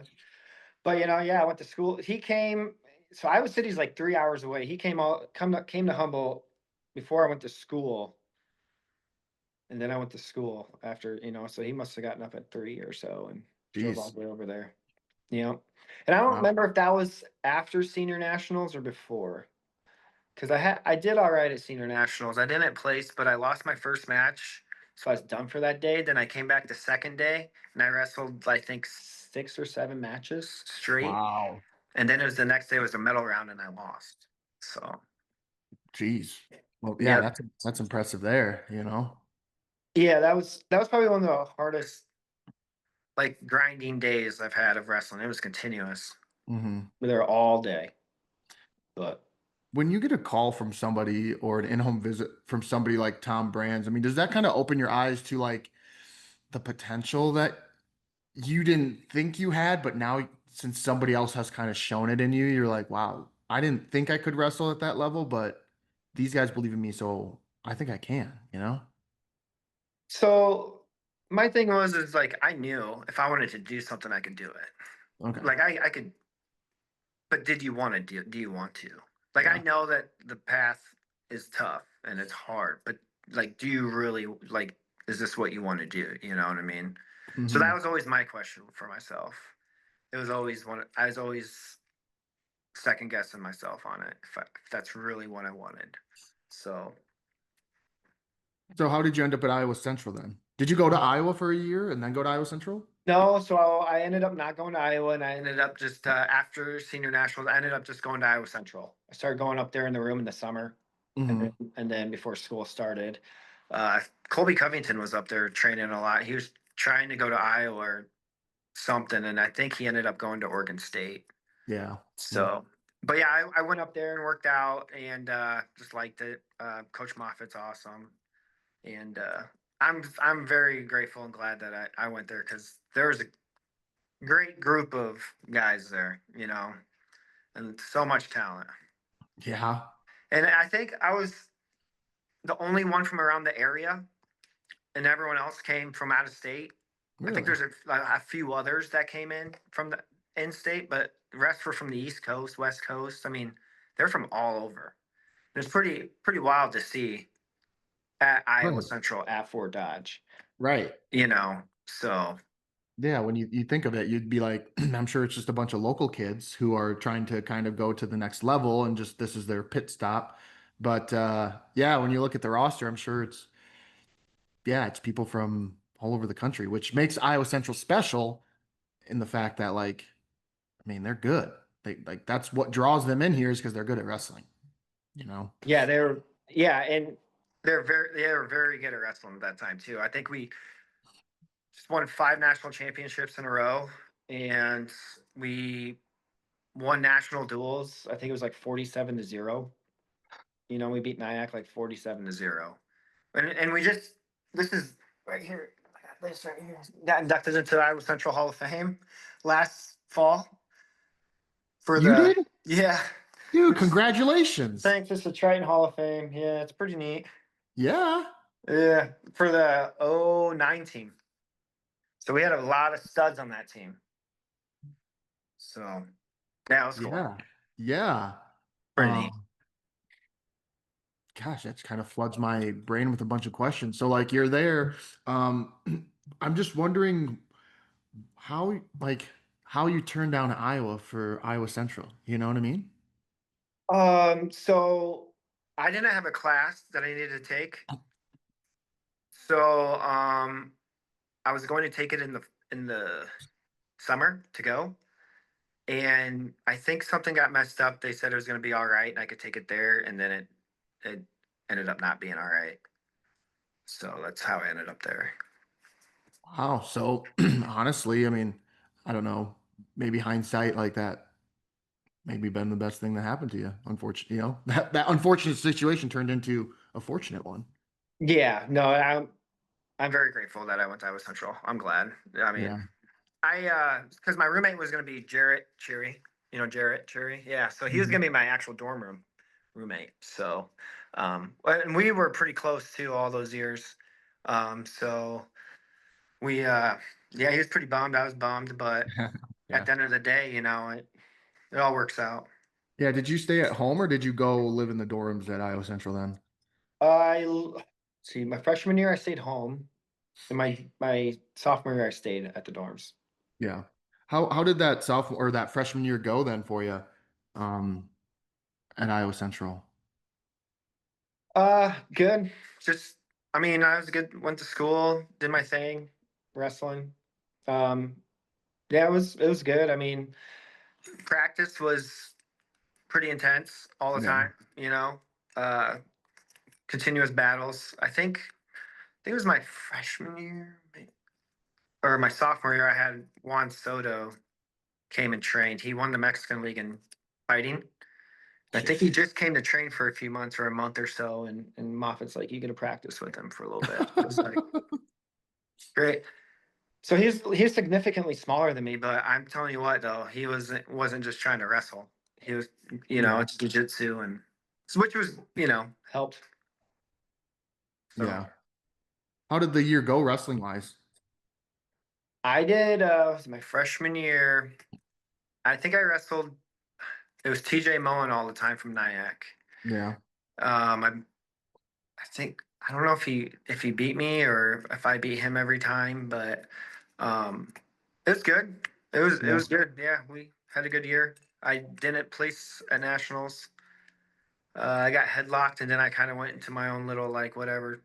But yeah, I went to school. He came. So Iowa City's like 3 hours away. He came to Humboldt before I went to school, and then I went to school after. So he must have gotten up at 3 or so and drove all Jeez. the way over there. Yeah, and I don't Wow. remember if that was after senior nationals or before. Because I did all right at senior nationals. I didn't place, but I lost my first match, so I was done for that day. Then I came back the second day and I wrestled I think 6 or 7 matches straight. Wow. And then it was the next day was a medal round and I lost. So Jeez. Well, yeah, yep, that's impressive there. yeah, that was probably one of the hardest like grinding days I've had of wrestling. It was continuous. Hmm. We were there all day, but When you get a call from somebody or an in-home visit from somebody like Tom Brands, I mean, does that kind of open your eyes to like the potential that you didn't think you had, but now since somebody else has kind of shown it in you, you're like, wow, I didn't think I could wrestle at that level, but these guys believe in me, so I think I can? so my thing was is like I knew if I wanted to do something I could do it. Okay. Like I could. But did you want to do you want to? Like I Yeah. know that the path is tough and it's hard, but like do you really like is this what you want to do? You know what I mean? So that Hmm. was always my question for myself. It was always one I was always second guessing myself on it if that's really what I wanted. So So how did you end up at Iowa Central then? Did you go to Iowa for a year and then go to Iowa Central? no, so I ended up not going to Iowa, and I ended up just after senior nationals, I ended up just going to Iowa Central. I started going up there in the room in the summer, Hmm. and then before school started, Colby Covington was up there training a lot. He was trying to go to Iowa or something, and I think he ended up going to Oregon State. Yeah. Yeah. So, but yeah, I went up there and worked out and just liked it. Coach Moffitt's awesome, and I'm very grateful and glad that I went there because there was great group of guys there, and so much talent. Yeah. And I think I was the only one from around the area, and everyone else came from out of state. I think Really? there's a few others that came in from the in state, but the rest were from the East Coast, West Coast. I mean, they're from all over. It's pretty wild to see at Iowa Right. Central at Fort Dodge. Right. So Yeah, when you think of it, you'd be like, I'm sure it's just a bunch of local kids who are trying to kind of go to the next level and just this is their pit stop. But yeah, when you look at the roster, I'm sure it's people from all over the country, which makes Iowa Central special in the fact that like, I mean, they're good. They like that's what draws them in here is because they're good at wrestling, you know? yeah, and they were very good at wrestling at that time too. I think we just won 5 national championships in a row, and we won national duels. I think it was like 47-0. We beat Nyack like 47-0, and we just this is right here. I got this right here. Got inducted into the Iowa Central Hall of Fame last fall for You the did? yeah. Dude, It's, congratulations. thanks, it's the Triton Hall of Fame. Yeah, it's pretty neat. Yeah. Yeah, for the '09 team. So we had a lot of studs on that team. So yeah, it was cool. Yeah. Yeah. Pretty neat. Um, Gosh, that's kind of floods my brain with a bunch of questions. So like you're there. Um, I'm just wondering how like how you turned down Iowa for Iowa Central. You know what I mean? So I didn't have a class that I needed to take. So I was going to take it in the summer to go. And I think something got messed up. They said it was going to be all right and I could take it there, and then it ended up not being all right. So that's how I ended up there. Wow. So honestly, I mean, I don't know. Maybe hindsight like that maybe been the best thing that happened to you. Unfortunately, that unfortunate situation turned into a fortunate one. Yeah, no, I'm very grateful that I went to Iowa Central. I'm glad. I mean, Yeah. because my roommate was going to be Jarrett Cherry. Jarrett Cherry. Yeah, so he was Mhm. going to be my actual dorm room roommate. So, and we were pretty close too all those years. So we, yeah, he was pretty bummed. I was bummed, but at Yeah. the end of the day, it all works out. Yeah. Did you stay at home or did you go live in the dorms at Iowa Central then? See, my freshman year I stayed home, and my sophomore year I stayed at the dorms. Yeah. How did that sophomore or that freshman year go then for you um at Iowa Central? Good. Just, I mean, I was good. Went to school, did my thing, wrestling. Um, yeah, it was good. I mean, practice was pretty intense all the Yeah. time. Uh, continuous battles. I think it was my freshman year or my sophomore year. I had Juan Soto came and trained. He won the Mexican League in fighting. I think he just came to train for a few months or a month or so, and Moffat's like, "You got to practice with him for a little bit." It's like great. So he's significantly smaller than me, but I'm telling you what, though, he wasn't just trying to wrestle. He was, Yeah. it's jujitsu, and which was, helped. So Yeah. How did the year go wrestling wise? I did. It was my freshman year. I think I wrestled. It was TJ Mullen all the time from Nyack. Yeah. I think I don't know if he beat me or if I beat him every time, but um, it was good. It was Yeah. good. Yeah, we had a good year. I didn't place at nationals. I got headlocked, and then I kind of went into my own little like whatever.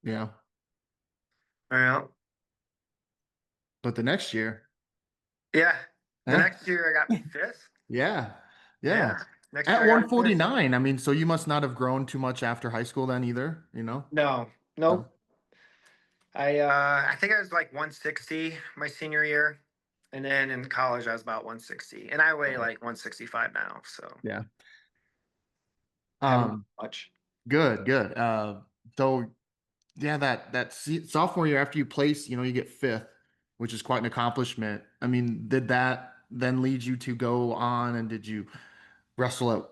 Yeah. I don't know. But the next year, Yeah, the huh? next year I got fifth. Yeah. Yeah. Yeah, next At year I got fifth. 149, I mean, so you must not have grown too much after high school then either? No, So, nope. I think I was like 160 my senior year, and then in college I was about 160, and I weigh right. like 165 now, so Yeah. haven't Um, much. Good, good. So yeah, that sophomore year after you place, you get fifth. which is quite an accomplishment. I mean, did that then lead you to go on and did you wrestle at,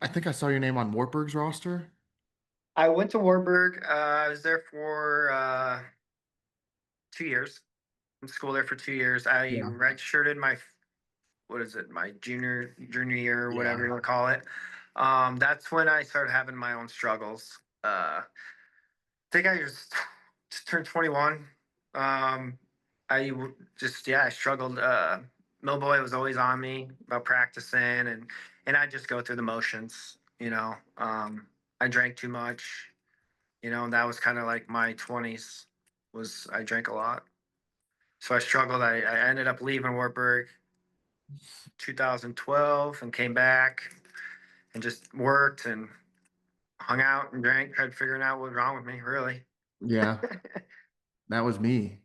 I think I saw your name on Wartburg's roster? I went to Warburg. I was there for 2 years. In school there for 2 years. I Yeah. redshirted my what is it, my junior year or whatever Yeah. you want to call it. That's when I started having my own struggles. Think I just turned 21. Um, just I struggled. Millboy was always on me about practicing, and I just go through the motions. I drank too much. And that was kind of like my 20s. Was I drank a lot, so I struggled. I ended up leaving Wartburg 2012 and came back and just worked and hung out and drank, tried figuring out what was wrong with me, really. Yeah. That was me.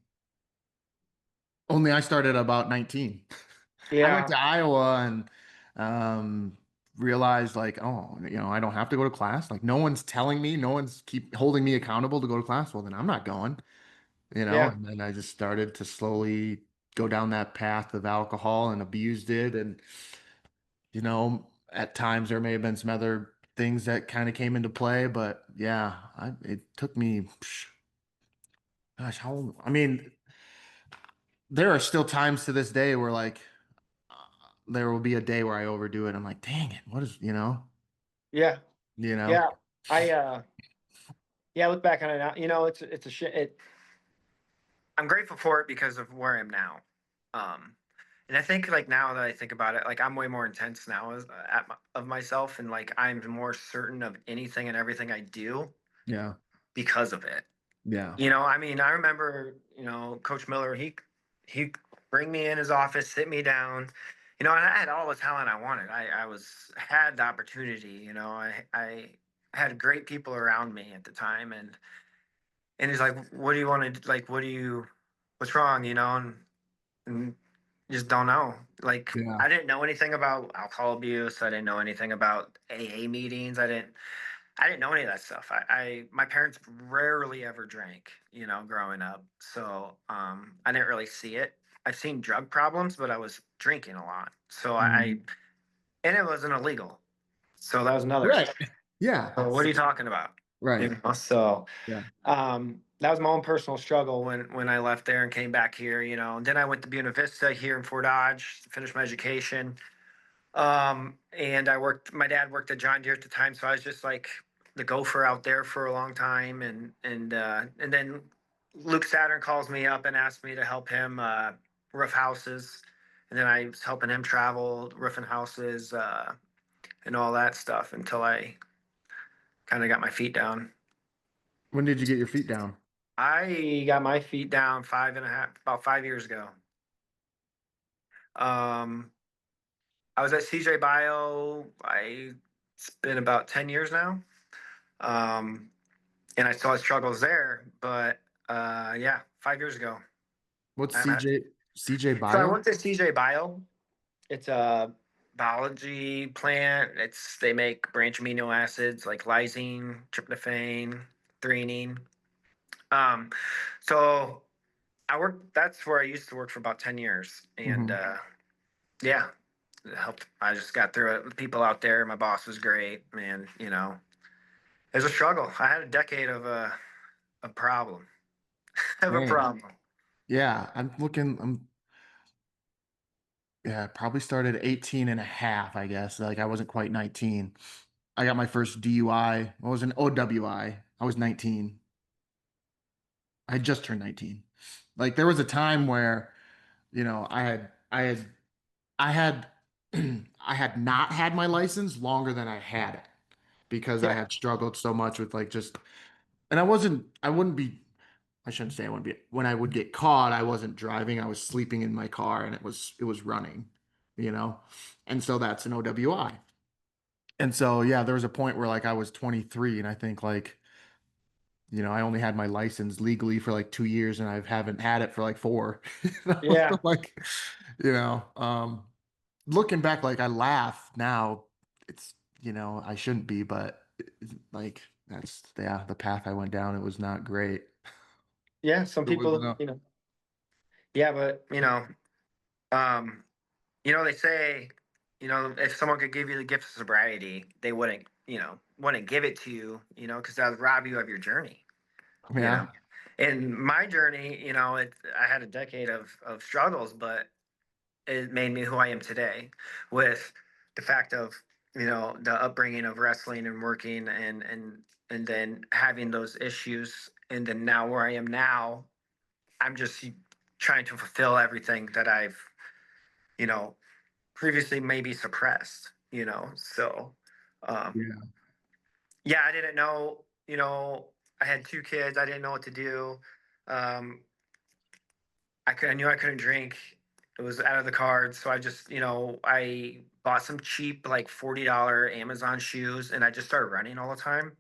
Only I started about 19. I went Yeah, to Iowa and realized like, oh, I don't have to go to class. Like no one's telling me, no one's keep holding me accountable to go to class. Well, then I'm not going. yeah, And then I just started to slowly go down that path of alcohol and abused it. And, at times there may have been some other things that kind of came into play, but yeah, it took me, gosh, how old? I mean, there are still times to this day where like uh, there will be a day where I overdo it. I'm like, dang it, what is, yeah, you know? yeah. I yeah, I look back on it now. It's a shit. I'm grateful for it because of where I am now. Um, and I think like now that I think about it, like I'm way more intense now of myself, and like I'm more certain of anything and everything I do Yeah. because of it. Yeah. I mean, I remember, Coach Miller, he bring me in his office, sit me down, and I had all the talent I wanted. I had the opportunity, I had great people around me at the time, and he's like, "What do you want to like? What's wrong?" And just don't know. Like Yeah. I didn't know anything about alcohol abuse. I didn't know anything about AA meetings. I didn't know any of that stuff. My parents rarely ever drank, growing up. So I didn't really see it. I've seen drug problems, but I was drinking a lot. So Mhm. and it wasn't illegal. So that was another Right. thing. Yeah. So what are you talking about? Right. So Yeah. that was my own personal struggle when I left there and came back here, and then I went to Buena Vista here in Fort Dodge to finish my education. And my dad worked at John Deere at the time, so I was just like the gopher out there for a long time. And then Luke Saturn calls me up and asks me to help him roof houses. And then I was helping him travel, roofing houses, and all that stuff until I kind of got my feet down. When did you get your feet down? I got my feet down about 5 years ago. Um, I was at CJ Bio. It's been about 10 years now. Um, and I still had struggles there. But yeah, 5 years ago. What's I'm at, CJ so I Bio? went to CJ Bio. It's a biology plant. They make branch amino acids like lysine, tryptophan, threonine. Um, so I worked. That's where I used to work for about 10 years, and Hmm. yeah, it helped. I just got through it. The people out there, my boss was great, man. It was a struggle. I had a decade of a problem. Have a Dang. problem. Yeah, yeah, probably started at 18 and a half, I guess. Like I wasn't quite 19. I got my first DUI. I was an OWI. I was 19. I had just turned 19. Like there was a time where, I had I had not had my license longer than I had it because I Yeah, had struggled so much with like just and I wouldn't be I shouldn't say I wouldn't be when I would get caught, I wasn't driving, I was sleeping in my car and it was running, you know? And so that's an OWI. And so yeah, there was a point where like I was 23 and I think like, I only had my license legally for like 2 years and I haven't had it for like four. So yeah, like, looking back, like I laugh now. It's, I shouldn't be, but like that's yeah, the path I went down. It was not great. yeah. Some It was people, not. Yeah, but um, they say, if someone could give you the gift of sobriety, they wouldn't give it to you, because that would rob you of your journey, you know. Yeah. And my journey, I had a decade of struggles, but it made me who I am today, with the fact of, the upbringing of wrestling and working, and then having those issues, and then now where I am now, I'm just trying to fulfill everything that I've, you know, previously maybe suppressed, So, um, Yeah. yeah, I didn't know, I had two kids. I didn't know what to do. Um, I knew I couldn't drink. It was out of the cards. So I just, I bought some cheap, like $40 Amazon shoes, and I just started running all the time.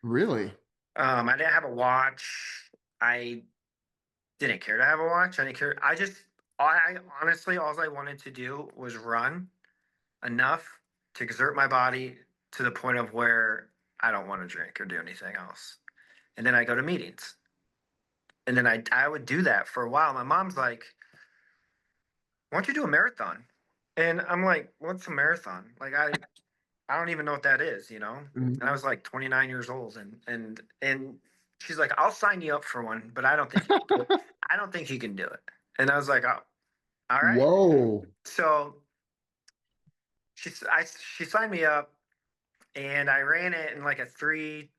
Really? I didn't have a watch. I didn't care to have a watch. I didn't care. I honestly, all I wanted to do was run enough to exert my body to the point of where I don't want to drink or do anything else. And then I go to meetings. And then I would do that for a while. My mom's like, why don't you do a marathon? And I'm like, what's a marathon? Like I don't even know what that is, And I Mhm. was like 29 years old, and she's like, I'll sign you up for one, but I don't think you can do it. And I was like, oh, all right. Whoa. So she signed me up, and I ran it in like a 3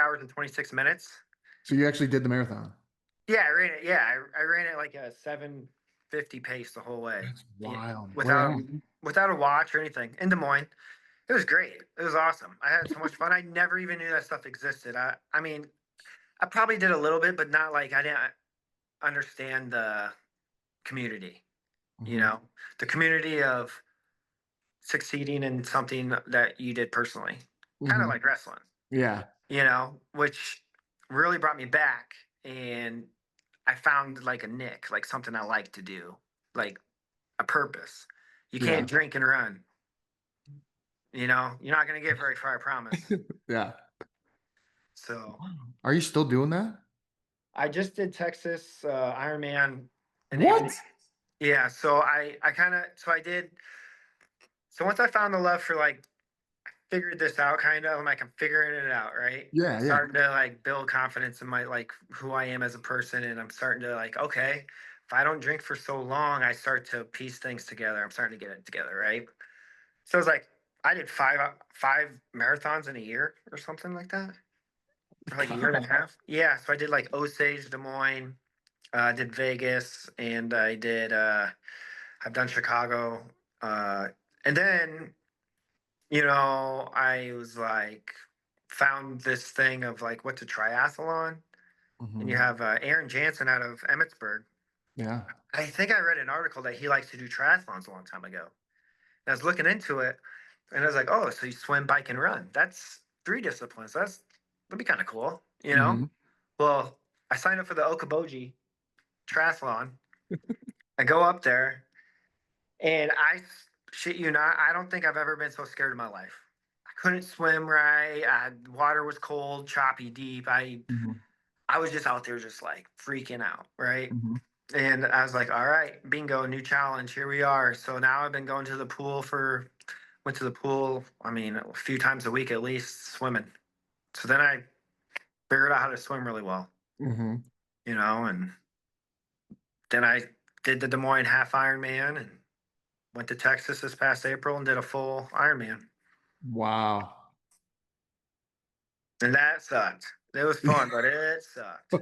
hours and 26 minutes. So you actually did the marathon? Yeah, I ran it. Yeah, I ran it like a 7:50 pace the whole way, That's wild. Where without at? without a watch or anything, in Des Moines. It was great. It was awesome. I had so much fun. I never even knew that stuff existed. I mean, I probably did a little bit, but not like I didn't understand the community. You Hmm. know, the community of succeeding in something that you did personally, kind of Hmm. like wrestling. Yeah. Which really brought me back. And I found like a nick, like something I like to do, like a purpose. You Yeah. can't drink and run, you're not going to get very far, I promise. Yeah. So Wow. Are you still doing that? I just did Texas Ironman in April. What? Yeah. So I did. So once I found the love for, like, figured this out, kind of, I'm like, I'm figuring it out, right? Yeah, yeah. Starting to like build confidence in my, like, who I am as a person. And I'm starting to, like, okay, if I don't drink for so long, I start to piece things together. I'm starting to get it together, right? So it's like I did five marathons in a year or something like that, for like a year and a God. half. Yeah. So I did like Osage, Des Moines, I did Vegas, and I've done Chicago. Uh, and then, I was like, found this thing of like what's a triathlon. And you Hmm. have Aaron Jansen out of Emmitsburg. Yeah. I think I read an article that he likes to do triathlons a long time ago. And I was looking into it, and I was like, oh, so you swim, bike, and run. That's three disciplines. That'd be kind of cool, Hmm. Well, I signed up for the Okoboji triathlon. I go up there, and shit you not, I don't think I've ever been so scared in my life. I couldn't swim right. Water was cold, choppy, deep. Hmm. I was just out there, just like freaking out, right? Hmm. And I was like, all right, bingo, new challenge. Here we are. So now I've been going to the pool went to the pool, I mean, a few times a week at least, swimming. So then I figured out how to swim really well, Hmm. and then I did the Des Moines half Ironman, and went to Texas this past April and did a full Ironman. Wow. And that sucked. It was fun, but it sucked.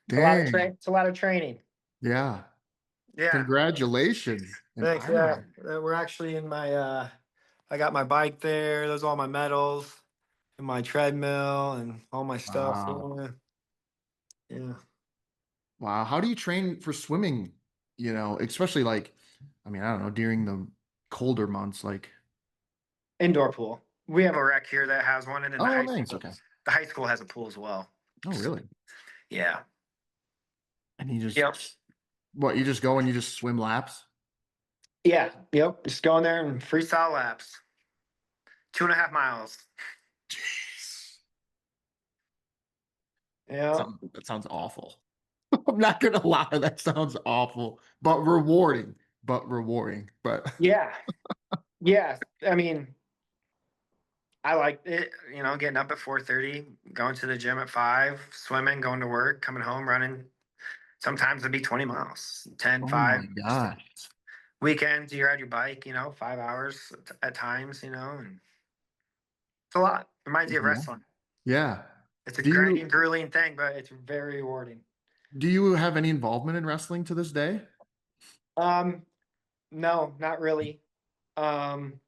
Dang. It's a lot of training. Yeah. Yeah. Congratulations. An Thanks. Yeah. Ironman. We're actually in I got my bike there. There's all my medals and my treadmill and all my stuff. Wow. Yeah. Yeah. Wow. How do you train for swimming? Especially like, I mean, I don't know, during the colder months, like, Indoor pool. We have a rec here that has one, and then oh, thanks. Okay. the high school has a pool as well. Oh, So, really? yeah. And you just, Yep. what, you just go and you just swim laps? Yeah. Yep. Just go in there and freestyle laps. 2.5 miles. Jeez. Yeah. That sounds awful. I'm not gonna lie, that sounds awful, but rewarding. But rewarding. But Yeah. Yeah. I mean, I like it, getting up at 4:30, going to the gym at 5, swimming, going to work, coming home, running. Sometimes it'd be 20 miles, 10, oh my 5. gosh. Weekends, you ride your bike, 5 hours at times, and it's a lot. Reminds you of Yeah. wrestling. Yeah. It's a Do you grinding, grueling thing, but it's very rewarding. do you have any involvement in wrestling to this day? Um, no, not really. Um,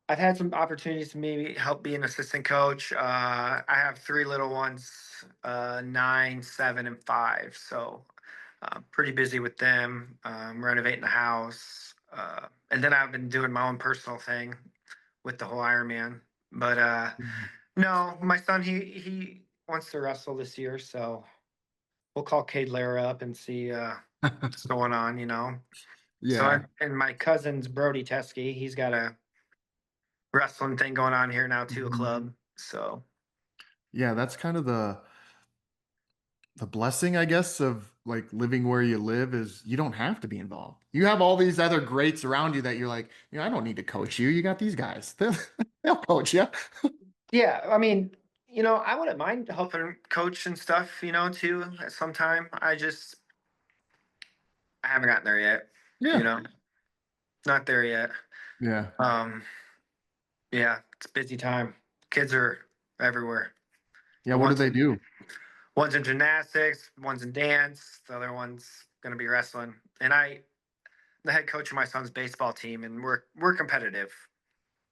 I've had some opportunities to maybe help be an assistant coach. I have 3 little ones, 9, 7, and 5. So pretty busy with them, renovating the house. And then I've been doing my own personal thing with the whole Ironman. But Mhm. no, my son, he wants to wrestle this year. So we'll call Cade Lara up and see what's going on. So, Yeah. and my cousin's Brody Teskey, he's got a wrestling thing going on here now too, a Mhm. club. So Yeah, that's kind of the blessing, I guess, of like living where you live is you don't have to be involved. You have all these other greats around you that you're like, I don't need to coach you. You got these guys. They'll coach you. yeah, I mean, I wouldn't mind helping coach and stuff, too, at some time. I haven't gotten there yet, you Yeah. know, not there yet. Yeah. Um, yeah, it's a busy time. Kids are everywhere. Yeah. What do One's they in, do? one's in gymnastics, one's in dance, the other one's gonna be wrestling. And I, the head coach of my son's baseball team, and we're competitive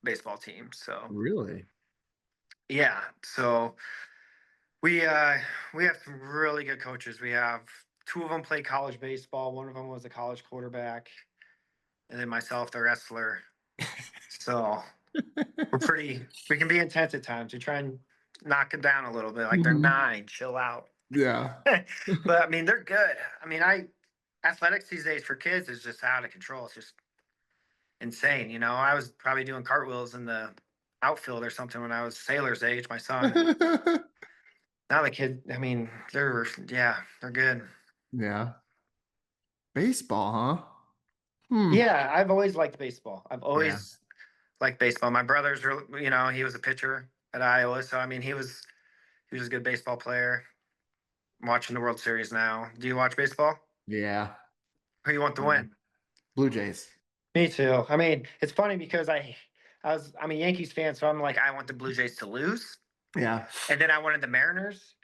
baseball team. So Really? yeah, so We we have some really good coaches. We have two of them played college baseball. One of them was a college quarterback, and then myself, the wrestler. So we can be intense at times. We try and knock it down a little bit. Like they're Mhm. 9, chill out. Yeah. But I mean, they're good. I mean, athletics these days for kids is just out of control. It's just insane. I was probably doing cartwheels in the outfield or something when I was Sailor's age, my son. And now the kid, I mean, they're good. Yeah. Baseball, huh? Hmm. Yeah, I've always liked baseball. I've Yeah. always liked baseball. My brother's, he was a pitcher at Iowa, so I mean, he was a good baseball player. I'm watching the World Series now. Do you watch baseball? Yeah. Who you want to Yeah. win? Blue Jays. Me too. I mean, it's funny because I'm a Yankees fan, so I'm like, I want the Blue Jays to lose, Yeah. and then I wanted the Mariners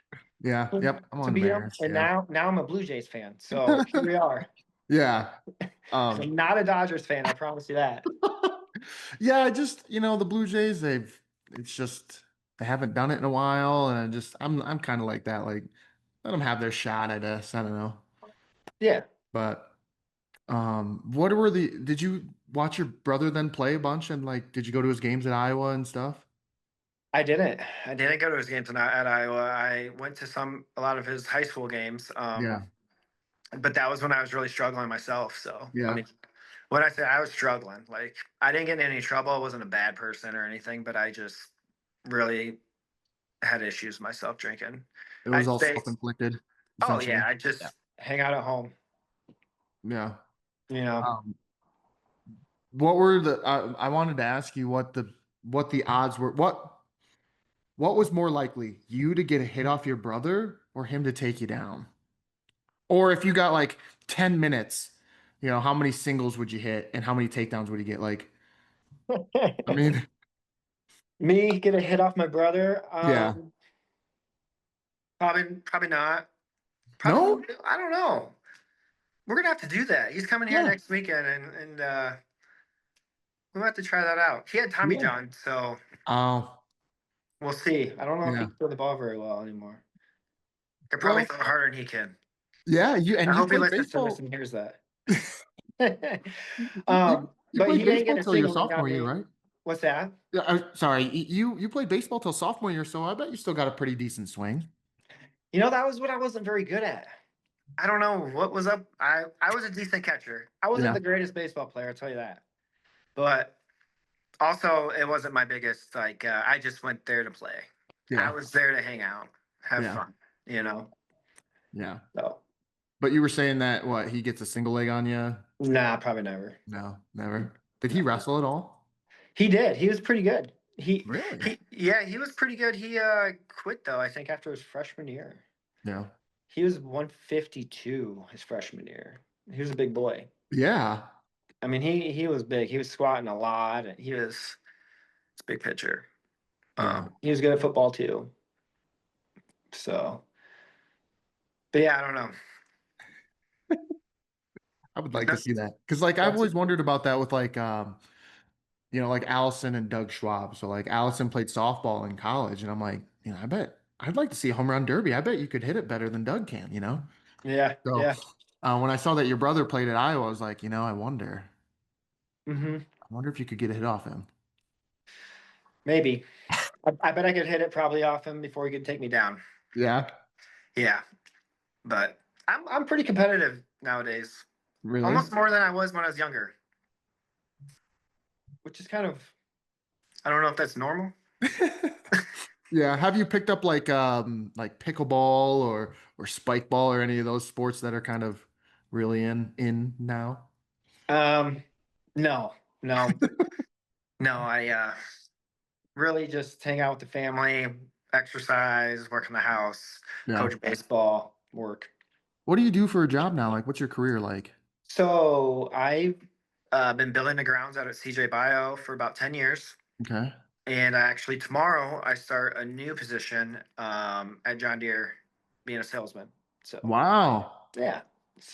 Yeah. Yep. I'm to on the beat them, Mariners and too. now I'm a Blue Jays fan. So here we are. Yeah. I'm not a Dodgers fan. I promise you that. Yeah, I just, the Blue Jays, it's just they haven't done it in a while, and I'm kind of like that. Like, let them have their shot, I guess. I don't know. Yeah. But what were did you watch your brother then play a bunch and like did you go to his games at Iowa and stuff? I didn't. I didn't go to his games at Iowa. I went to a lot of his high school games. Yeah. But that was when I was really struggling myself. So I Yeah. mean, when I say I was struggling, like I didn't get in any trouble. I wasn't a bad person or anything, but I just really had issues myself drinking. It I was all stayed. self-inflicted, Oh yeah, essentially. I Yeah. just hang out at home. Yeah. You know, Um, what were I wanted to ask you what the odds were. What was more likely, you to get a hit off your brother or him to take you down? Or if you got like 10 minutes, how many singles would you hit and how many takedowns would you get? Like, I mean, me get a hit off my brother. yeah. Probably not. No? Probably I don't know. We're gonna have to do that. He's coming here Yeah. next weekend, and we'll have to try that out. He had Tommy Yeah. John, so Oh, we'll see. I don't know if he yeah. can throw the ball very well anymore. Could probably Well, throw it harder than he can. yeah, I you hope he played listens to this baseball. and hears that. You But played he ain't baseball gonna till your single me on sophomore year, me. right? What's that? Yeah, sorry. You played baseball till sophomore year, so I bet you still got a pretty decent swing. That was what I wasn't very good at. I don't know what was up. I was a decent catcher. I wasn't Yeah. the greatest baseball player, I'll tell you that. But also, it wasn't my biggest. Like, I just went there to play. I Yeah. was there to hang out, have Yeah. fun. You know. Yeah. So, But you were saying that what he gets a single leg on you? nah, probably never. No, never. Did he No. wrestle at all? He did. He was pretty good. Really? Yeah, he was pretty good. He quit though, I think after his freshman year. Yeah. He was 152 his freshman year. He was a big boy. Yeah. I mean, he was big. He was squatting a lot. And it's a big pitcher. Yeah. He was good at football too. So, but yeah, I don't know. I would like to That- see that. Because like I've That's always wondered about that with like like Allison and Doug Schwab. So like Allison played softball in college, and I'm like, I bet I'd like to see a home run derby. I bet you could hit it better than Doug can. yeah, So yeah. when I saw that your brother played at Iowa, I was like, I wonder. Hmm. I wonder if you could get a hit off him. Maybe. I bet I could hit it probably off him before he could take me down. Yeah. Yeah, but I'm pretty competitive nowadays. Really? Almost more than I was when I was younger, which is kind of, I don't know if that's normal. Yeah. Have you picked up like pickleball or spike ball or any of those sports that are kind of really in now? Um, no, no, no. I really just hang out with the family, exercise, work in the house, Yeah. coach baseball, work. What do you do for a job now? Like, what's your career like? So I've been building the grounds out at CJ Bio for about 10 years. Okay. And actually, tomorrow I start a new position at John Deere, being a salesman. So Wow. yeah,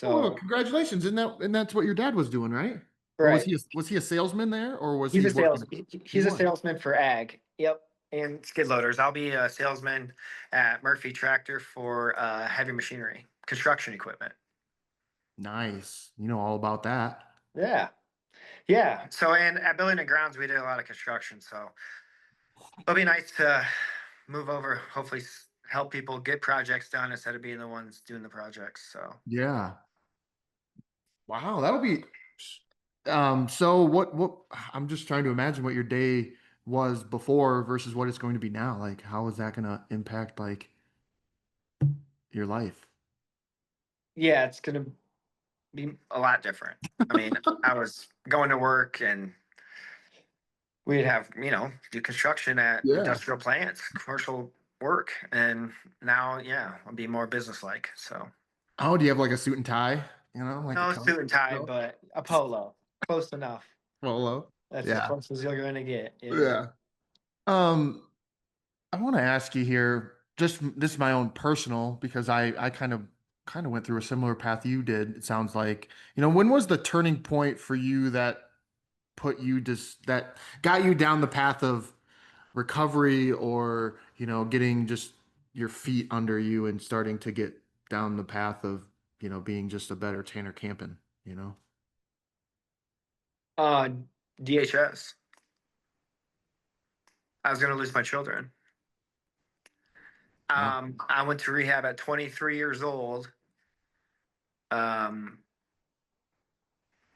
Well, so congratulations. And that's what your dad was doing, right? Or right. was he a salesman there or was He's he a working? He he's a was. salesman for ag. Yep, and skid loaders. I'll be a salesman at Murphy Tractor for heavy machinery, construction equipment. Nice. You know all about that. Yeah, yeah. So and at Building and Grounds, we did a lot of construction. So it'll be nice to move over. Hopefully, help people get projects done instead of being the ones doing the projects. So. Yeah. Wow, that'll be so what I'm just trying to imagine what your day was before versus what it's going to be now. Like how is that going to impact like your life? Yeah, it's gonna be a lot different. I mean, I was going to work and we'd have, do construction at Yeah. industrial plants, commercial work. And now, yeah, I'll be more business-like. So Oh, do you have like a suit and tie? Like a no coat? suit and tie, No. but a polo. Close enough. Polo. That's as Yeah. close as you're gonna get. Yeah. Yeah. Um, I want to ask you here, just this is my own personal because I kind of went through a similar path you did. It sounds like, when was the turning point for you that put you just that got you down the path of recovery or, getting just your feet under you and starting to get down the path of, being just a better Tanner Kampen? Uh DHS. I was gonna lose my children. Wow. I went to rehab at 23 years old. Um,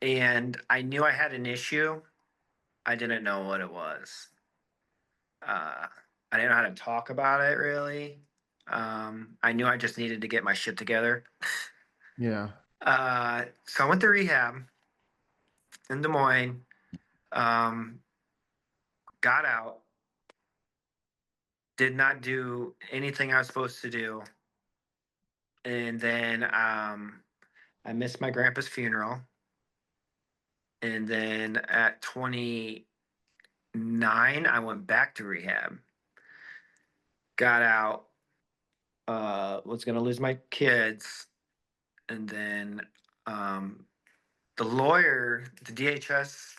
and I knew I had an issue. I didn't know what it was. Uh, I didn't know how to talk about it really. I knew I just needed to get my shit together. Yeah. So I went to rehab in Des Moines, um, got out, did not do anything I was supposed to do. And then I missed my grandpa's funeral. And then at 29, I went back to rehab, got out, was going to lose my kids. And then um, the lawyer, the DHS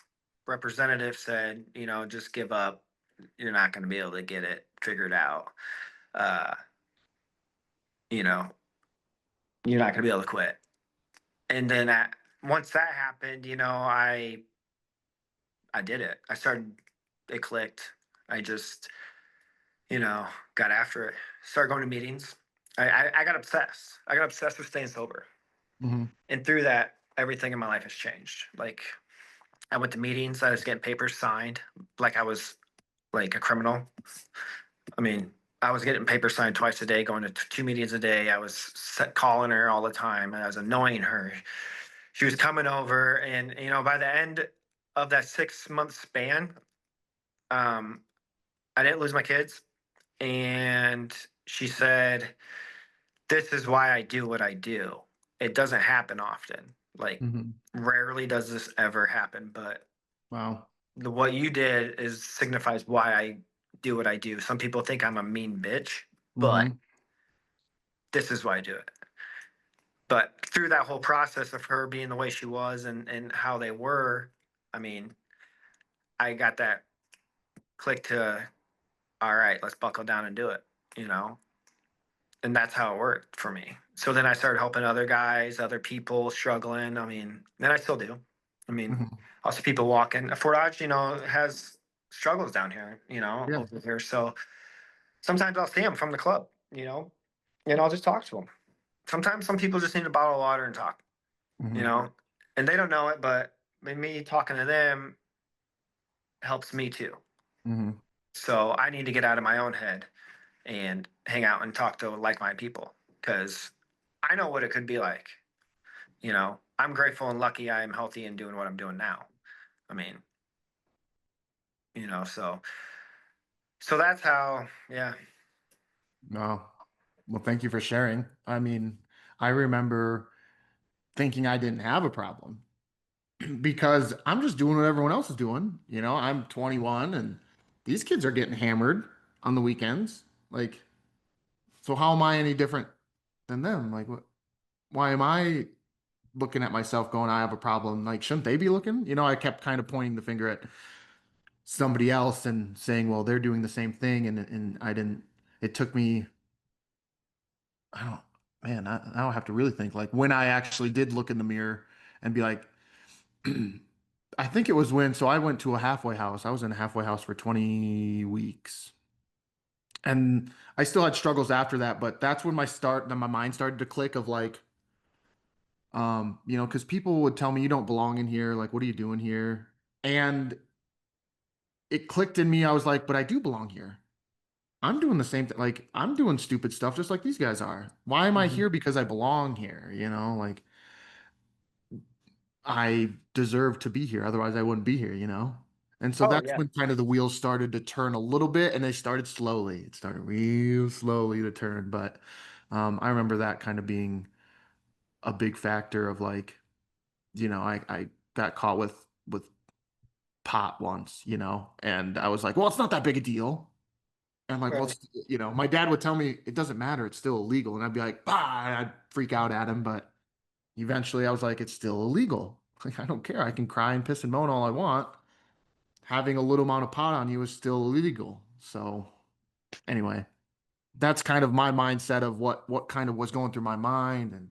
representative said, just give up. You're not going to be able to get it figured out. Uh, you know, you're not going to be able to quit. And then once that happened, I did it. It clicked. I just, got after it. Started going to meetings. I got obsessed. I got obsessed with staying sober. Hmm. And through that, everything in my life has changed. Like I went to meetings, I was getting papers signed like I was like a criminal. I mean, I was getting paper signed twice a day, going to two meetings a day. I was calling her all the time. I was annoying her. She was coming over, and by the end of that 6 month span, um, I didn't lose my kids. And she said, "This is why I do what I do. It doesn't happen often. Like, Hmm. rarely does this ever happen, but Wow. what you did is signifies why I do what I do. Some people think I'm a mean bitch, but Hmm. this is why I do it." But through that whole process of her being the way she was and how they were, I mean, I got that click to, all right, let's buckle down and do it, you know? And that's how it worked for me. So then I started helping other guys, other people struggling. I mean, and I still do. I mean, Hmm. I'll see people walking. Fort Dodge, has struggles down here, Yeah. over here. So sometimes I'll see them from the club, and I'll just talk to them. Sometimes some people just need a bottle of water and talk, you Hmm. know, and they don't know it, but me talking to them helps me too. Hmm. So I need to get out of my own head and hang out and talk to like-minded people because I know what it could be like. I'm grateful and lucky I am healthy and doing what I'm doing now. I mean, so that's how, yeah. No. Well, thank you for sharing. I mean, I remember thinking I didn't have a problem because I'm just doing what everyone else is doing. I'm 21 and these kids are getting hammered on the weekends. Like, so how am I any different than them? Like, why am I looking at myself going, I have a problem? Like, shouldn't they be looking? I kept kind of pointing the finger at somebody else and saying, well, they're doing the same thing. And I didn't, it took me, I don't, man, I have to really think like when I actually did look in the mirror and be like, I think it was so I went to a halfway house. I was in a halfway house for 20 weeks. And I still had struggles after that, but that's when then my mind started to click of like, because people would tell me you don't belong in here. Like, what are you doing here? And it clicked in me. I was like, but I do belong here. I'm doing the same thing. Like, I'm doing stupid stuff just like these guys are. Why am I Mhm. here? Because I belong here, like I deserve to be here. Otherwise, I wouldn't be here. And so Oh that's yeah. when kind of the wheels started to turn a little bit, and they started slowly. It started real slowly to turn, but I remember that kind of being a big factor of like, I got caught with pot once, and I was like, well, it's not that big a deal. And I'm like, well, Right. my dad would tell me it doesn't matter, it's still illegal, and I'd be like, ah, and I'd freak out at him, but eventually I was like, it's still illegal. Like, I don't care. I can cry and piss and moan all I want. Having a little amount of pot on you is still illegal. So anyway, that's kind of my mindset of what kind of was going through my mind and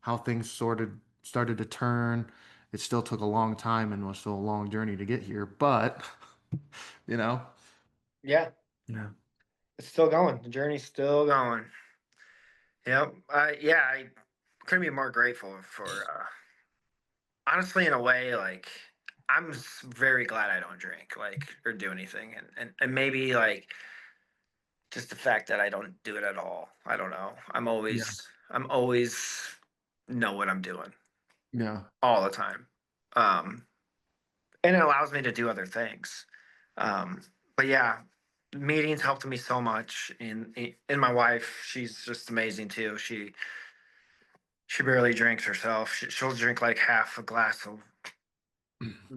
how things sort of started to turn. It still took a long time and was still a long journey to get here, but you know, Yeah. yeah, It's still going. The journey's still going. Yep. Yeah, I couldn't be more grateful for, honestly, in a way, like, very glad I don't drink, like, or do anything. And maybe, like, just the fact that I don't do it at all. I don't know. yeah, I'm always know what I'm doing yeah, all the time. Um, and it allows me to do other things. But yeah, meetings helped me so much. And my wife, she's just amazing too. She barely drinks herself. She'll drink like half a glass of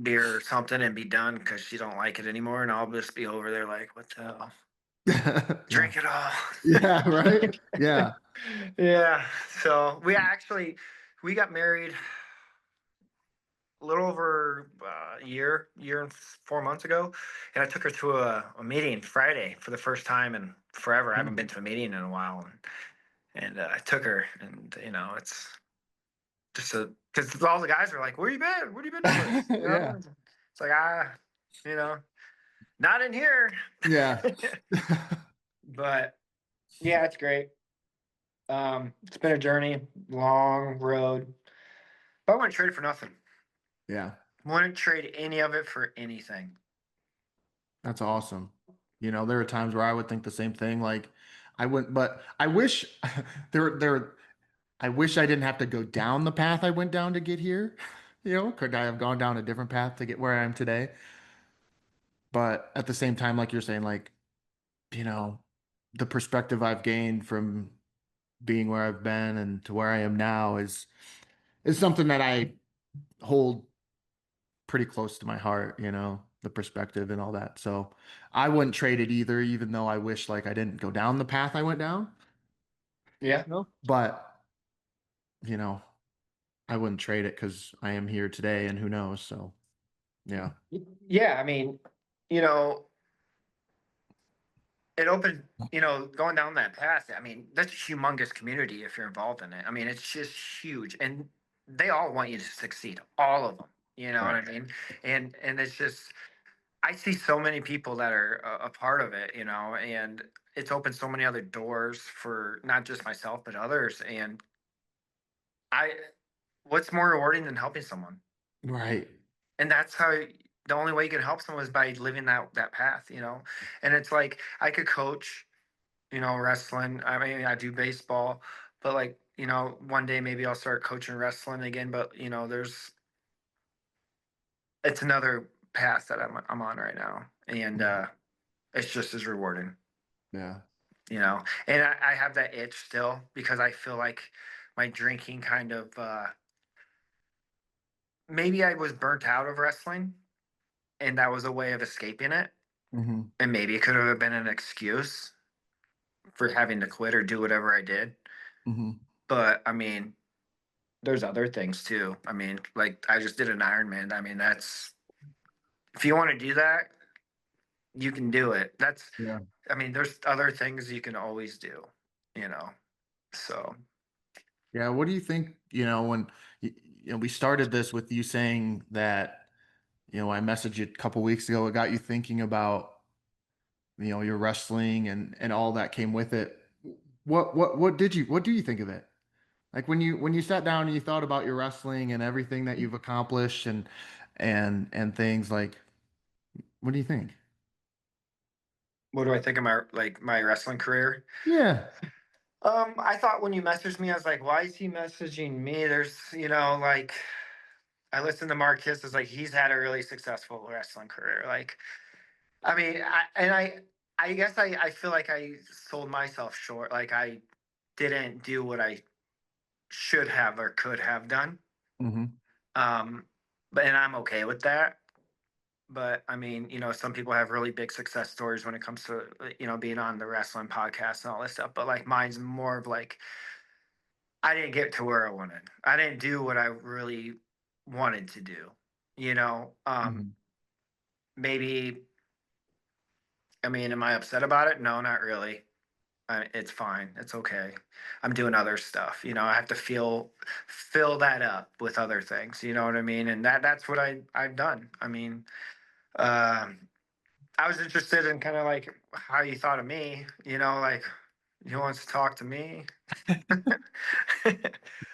beer or something and be done because she don't like it anymore. And I'll just be over there like, what the hell? yeah, Drink it all. yeah, right, yeah. Yeah. So we got married a little over a year and 4 months ago, and I took her to a meeting Friday for the first time in forever. I haven't been to a meeting in a while, and I took her, and it's just because all the guys are like, "Where you been? What have you been doing?" Yeah, It's like you know, not in here. yeah, But yeah, it's great. It's been a journey, long road, but I wouldn't trade it for nothing. yeah. Wouldn't trade any of it for anything. That's awesome. You know, there are times where I would think the same thing. Like I wouldn't, but I wish there, I wish I didn't have to go down the path I went down to get here. You know, could I have gone down a different path to get where I am today? But at the same time, like you're saying, like, you know, the perspective I've gained from being where I've been and to where I am now is something that I hold pretty close to my heart, you know, the perspective and all that. So I wouldn't trade it either, even though I wish like I didn't go down the path I went down. Yeah. No. But, you know, I wouldn't trade it because I am here today and who knows. So yeah. Yeah, I mean, you know, it opened, going down that path. I mean, that's a humongous community if you're involved in it. I mean, it's just huge, and they all want you to succeed, all of them. You know what Right. I mean? And it's just, I see so many people that are a part of it, and it's opened so many other doors for not just myself but others. And I, what's more rewarding than helping someone? Right. And that's how the only way you can help someone is by living that path. And it's like I could coach, wrestling. I mean, I do baseball, but like, one day maybe I'll start coaching wrestling again. But it's another path that I'm on right now, and it's just as rewarding. Yeah. And I have that itch still because I feel like my drinking kind of maybe I was burnt out of wrestling, and that was a way of escaping it, Hmm. and maybe it could have been an excuse for having to quit or do whatever I did. Hmm. But I mean, there's other things too. I mean, like I just did an Ironman. I mean, that's if you want to do that, you can do it. Yeah. I mean, there's other things you can always do, you know. So, Yeah. What do you think, you know, when we started this with you saying that, you know, I messaged you a couple weeks ago, it got you thinking about, you know, your wrestling and all that came with it. What do you think of it? Like when you sat down and you thought about your wrestling and everything that you've accomplished and things like, what do you think? what do I think of my wrestling career? Yeah. I thought when you messaged me, I was like, why is he messaging me? There's, like I listened to Marcus is like he's had a really successful wrestling career. Like, I mean, I guess I feel like I sold myself short. Like I didn't do what I should have or could have done. Hmm. Um, but and I'm okay with that. But I mean, some people have really big success stories when it comes to being on the wrestling podcast and all this stuff. But like mine's more of like I didn't get to where I wanted. I didn't do what I really wanted to do. You know, Hmm. maybe I mean, am I upset about it? No, not really. It's fine. It's okay. I'm doing other stuff. I have to fill that up with other things. You know what I mean? And that's what I've done. I mean, um, I was interested in kind of like how you thought of me. Like he wants to talk to me.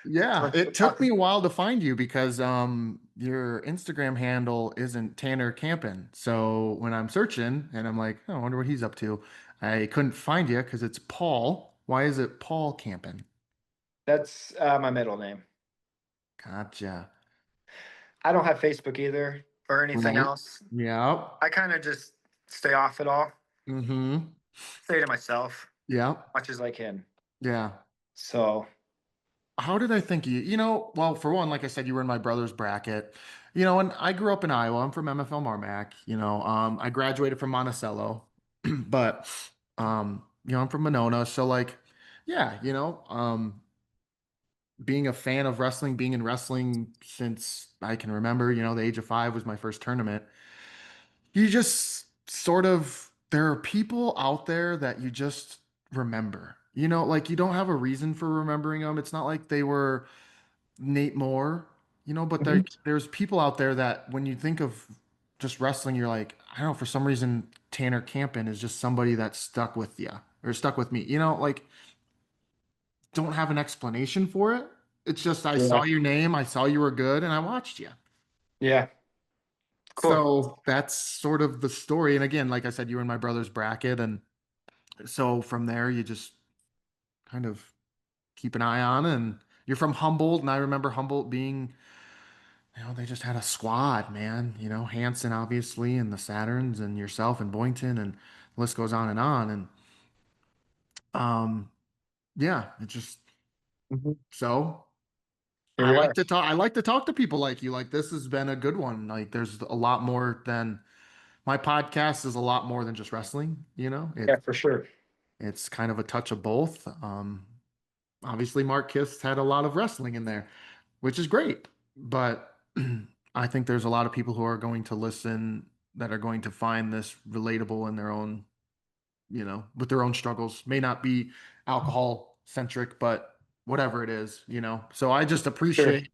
Yeah, Wants to it took talk- me a while to find you because your Instagram handle isn't Tanner Kampen. So when I'm searching and I'm like, oh, I wonder what he's up to, I couldn't find you because it's Paul. Why is it Paul Kampen? That's my middle name. Gotcha. I don't have Facebook either or anything Right. else. Yep. I kind of just stay off it all. Mm-hmm. Stay to myself Yep. much as I can. Yeah. So How did I think you? You know, well, for one, like I said, you were in my brother's bracket. You know, and I grew up in Iowa. I'm from MFL Marmac. You know, I graduated from Monticello, but you know, I'm from Monona. So like, yeah, you know, being a fan of wrestling, being in wrestling since I can remember, you know, the age of 5 was my first tournament. You just sort of there are people out there that you just remember. You know, like you don't have a reason for remembering them. It's not like they were Nate Moore, you know, but mhm. there's people out there that when you think of just wrestling, you're like, I don't know, for some reason, Tanner Campen is just somebody that stuck with you or stuck with me. You know, like don't have an explanation for it. It's just I Yeah. saw your name, I saw you were good, and I watched you. Yeah. Cool. So that's sort of the story. And again, like I said, you were in my brother's bracket. And so from there, you just kind of keep an eye on. And you're from Humboldt. And I remember Humboldt being, they just had a squad, man. Hanson, obviously, and the Saturns, and yourself, and Boynton, and the list goes on and on. And um, yeah, it just, Mhm. so Here we are. I like to talk to people like you. Like, this has been a good one. Like, there's a lot more than my podcast is a lot more than just wrestling. Yeah, for sure. It's kind of a touch of both. Obviously, Mark Kiss had a lot of wrestling in there, which is great. But I think there's a lot of people who are going to listen that are going to find this relatable in their own, with their own struggles. May not be alcohol centric, but whatever it is. So I just Sure. appreciate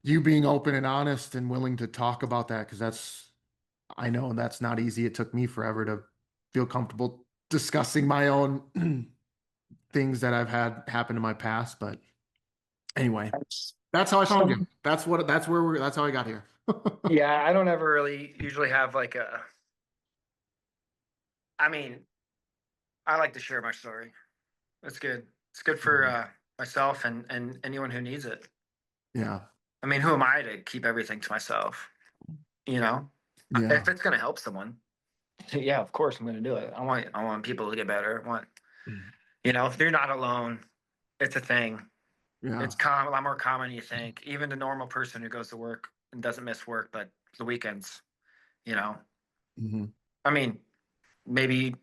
you being open and honest and willing to talk about that because I know that's not easy. It took me forever to feel comfortable discussing my own things that I've had happen in my past. But anyway, That's that's how I found you. some, That's how I got here. yeah, I don't ever really usually have like I mean, I like to share my story. That's good. It's good for myself and anyone who needs it. Yeah. I mean, who am I to keep everything to myself? You know, Yeah. if it's going to help someone, yeah, of course I'm going to do it. I want people to get better. I want, if you're not alone, it's a thing. Yeah. It's a lot more common than you think. Even the normal person who goes to work and doesn't miss work, but the weekends, you know, Hmm. I mean, maybe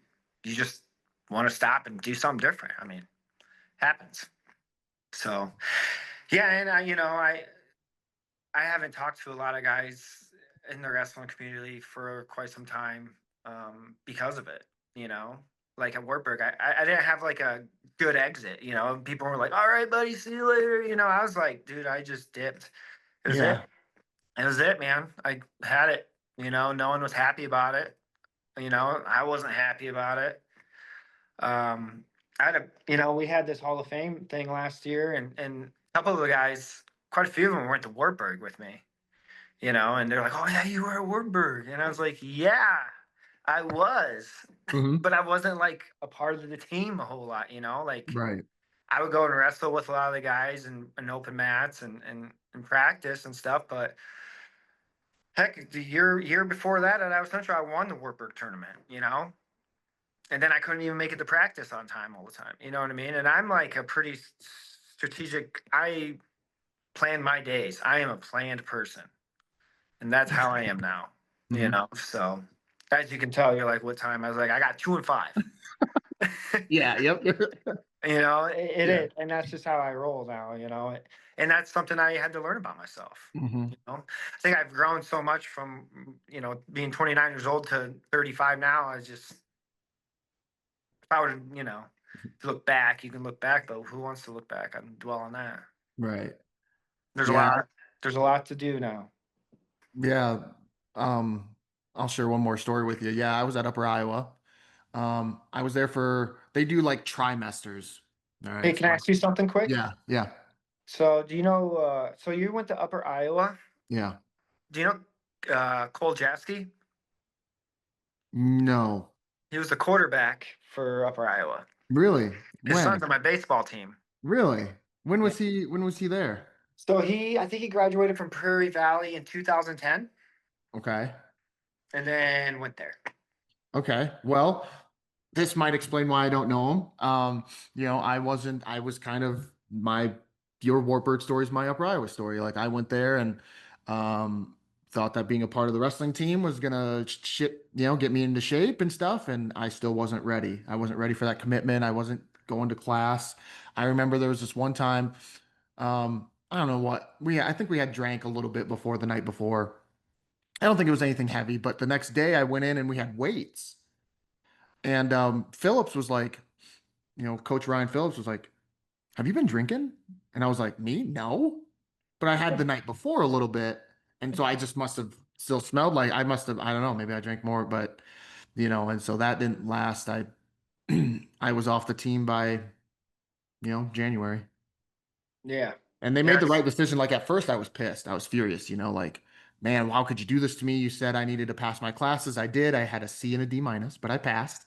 you just want to stop and do something different. I mean, happens. So, yeah, and I haven't talked to a lot of guys in the wrestling community for quite some time because of it. You know, like at Wartburg, I didn't have like a good exit. People were like, "All right, buddy, see you later." I was like, "Dude, I just dipped. It was it. Yeah. It was it, man. I had it. No one was happy about it. I wasn't happy about it. I had we had this Hall of Fame thing last year, and a couple of the guys, quite a few of them went to Wartburg with me. And they're like, "Oh yeah, you were at Wartburg," and I was like, "Yeah, I was," Hmm. but I wasn't like a part of the team a whole lot. Like Right. I would go and wrestle with a lot of the guys and open mats and practice and stuff, but heck, the year before that at Iowa Central, I won the Wartburg tournament. And then I couldn't even make it to practice on time all the time. You know what I mean? And I'm like a pretty strategic. I plan my days. I am a planned person, and that's how I am now. Hmm. So as you can tell, you're like, what time? I was like, I got 2 and 5. Yeah. Yep. It Yeah. is, and that's just how I roll now. And that's something I had to learn about myself. Hmm. I think I've grown so much from being 29 years old to 35 now. If I were to, to look back, you can look back, but who wants to look back and dwell on that? Right. There's a Yeah. lot. There's a lot to do now. Yeah. Um, I'll share one more story with you. Yeah, I was at Upper Iowa. I was there they do like trimesters. All Hey, right. can I So ask you something quick? yeah, yeah, So, do you know? So you went to Upper Iowa. yeah. Do you know Cole Jasky? No, He was the quarterback for Upper Iowa. really? His son's When? on my baseball team. Really? Yeah. When was he there? So I think he graduated from Prairie Valley in 2010, Okay. and then went there. Okay. Well, this might explain why I don't know him. I was kind of your Wartburg story is my Upper Iowa story. Like I went there and thought that being a part of the wrestling team was gonna get me into shape and stuff. And I still wasn't ready. I wasn't ready for that commitment. I wasn't going to class. I remember there was this one time, I don't know I think we had drank a little bit before the night before. I don't think it was anything heavy, but the next day I went in and we had weights. And Phillips was like, Coach Ryan Phillips was like, "Have you been drinking?" And I was like, "Me? No." But I had the night before a little bit. And so I just must have still smelled like I don't know, maybe I drank more, but and so that didn't last. I was off the team by, January. Yeah. And they made the Yes. right decision. Like at first I was pissed. I was furious, like man, how could you do this to me? You said I needed to pass my classes. I did. I had a C and a D minus, but I passed.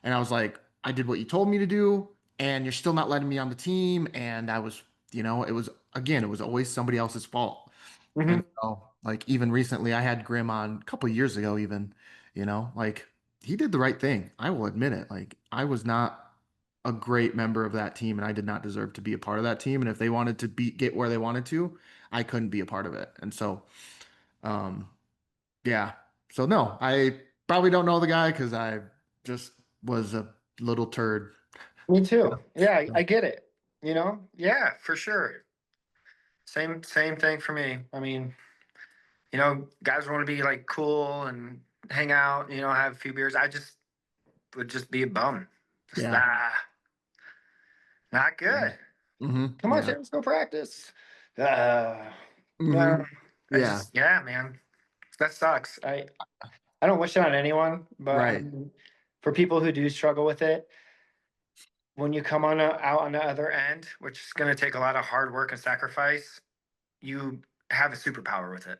And I was like, I did what you told me to do, and you're still not letting me on the team. And I was, it was, again, it was always somebody else's fault. And Hmm. so, like, even recently, I had Grim on a couple of years ago, even, like, he did the right thing. I will admit it. Like, I was not a great member of that team, and I did not deserve to be a part of that team. And if they wanted to get where they wanted to, I couldn't be a part of it. And so, um, yeah. So no, I probably don't know the guy because I just was a little turd. Me too. Yeah, I get it. Yeah, for sure. Same thing for me. I mean, guys want to be like cool and hang out, have a few beers. I just would just be a bum. Just Yeah. not Yeah. good. Come on, Yeah. Tim, let's go practice. Uh, hmm no, Yeah. yeah, man, that sucks. I don't wish it on anyone, but I Right. mean, for people who do struggle with it, when you come out on the other end, which is going to take a lot of hard work and sacrifice, you have a superpower with it.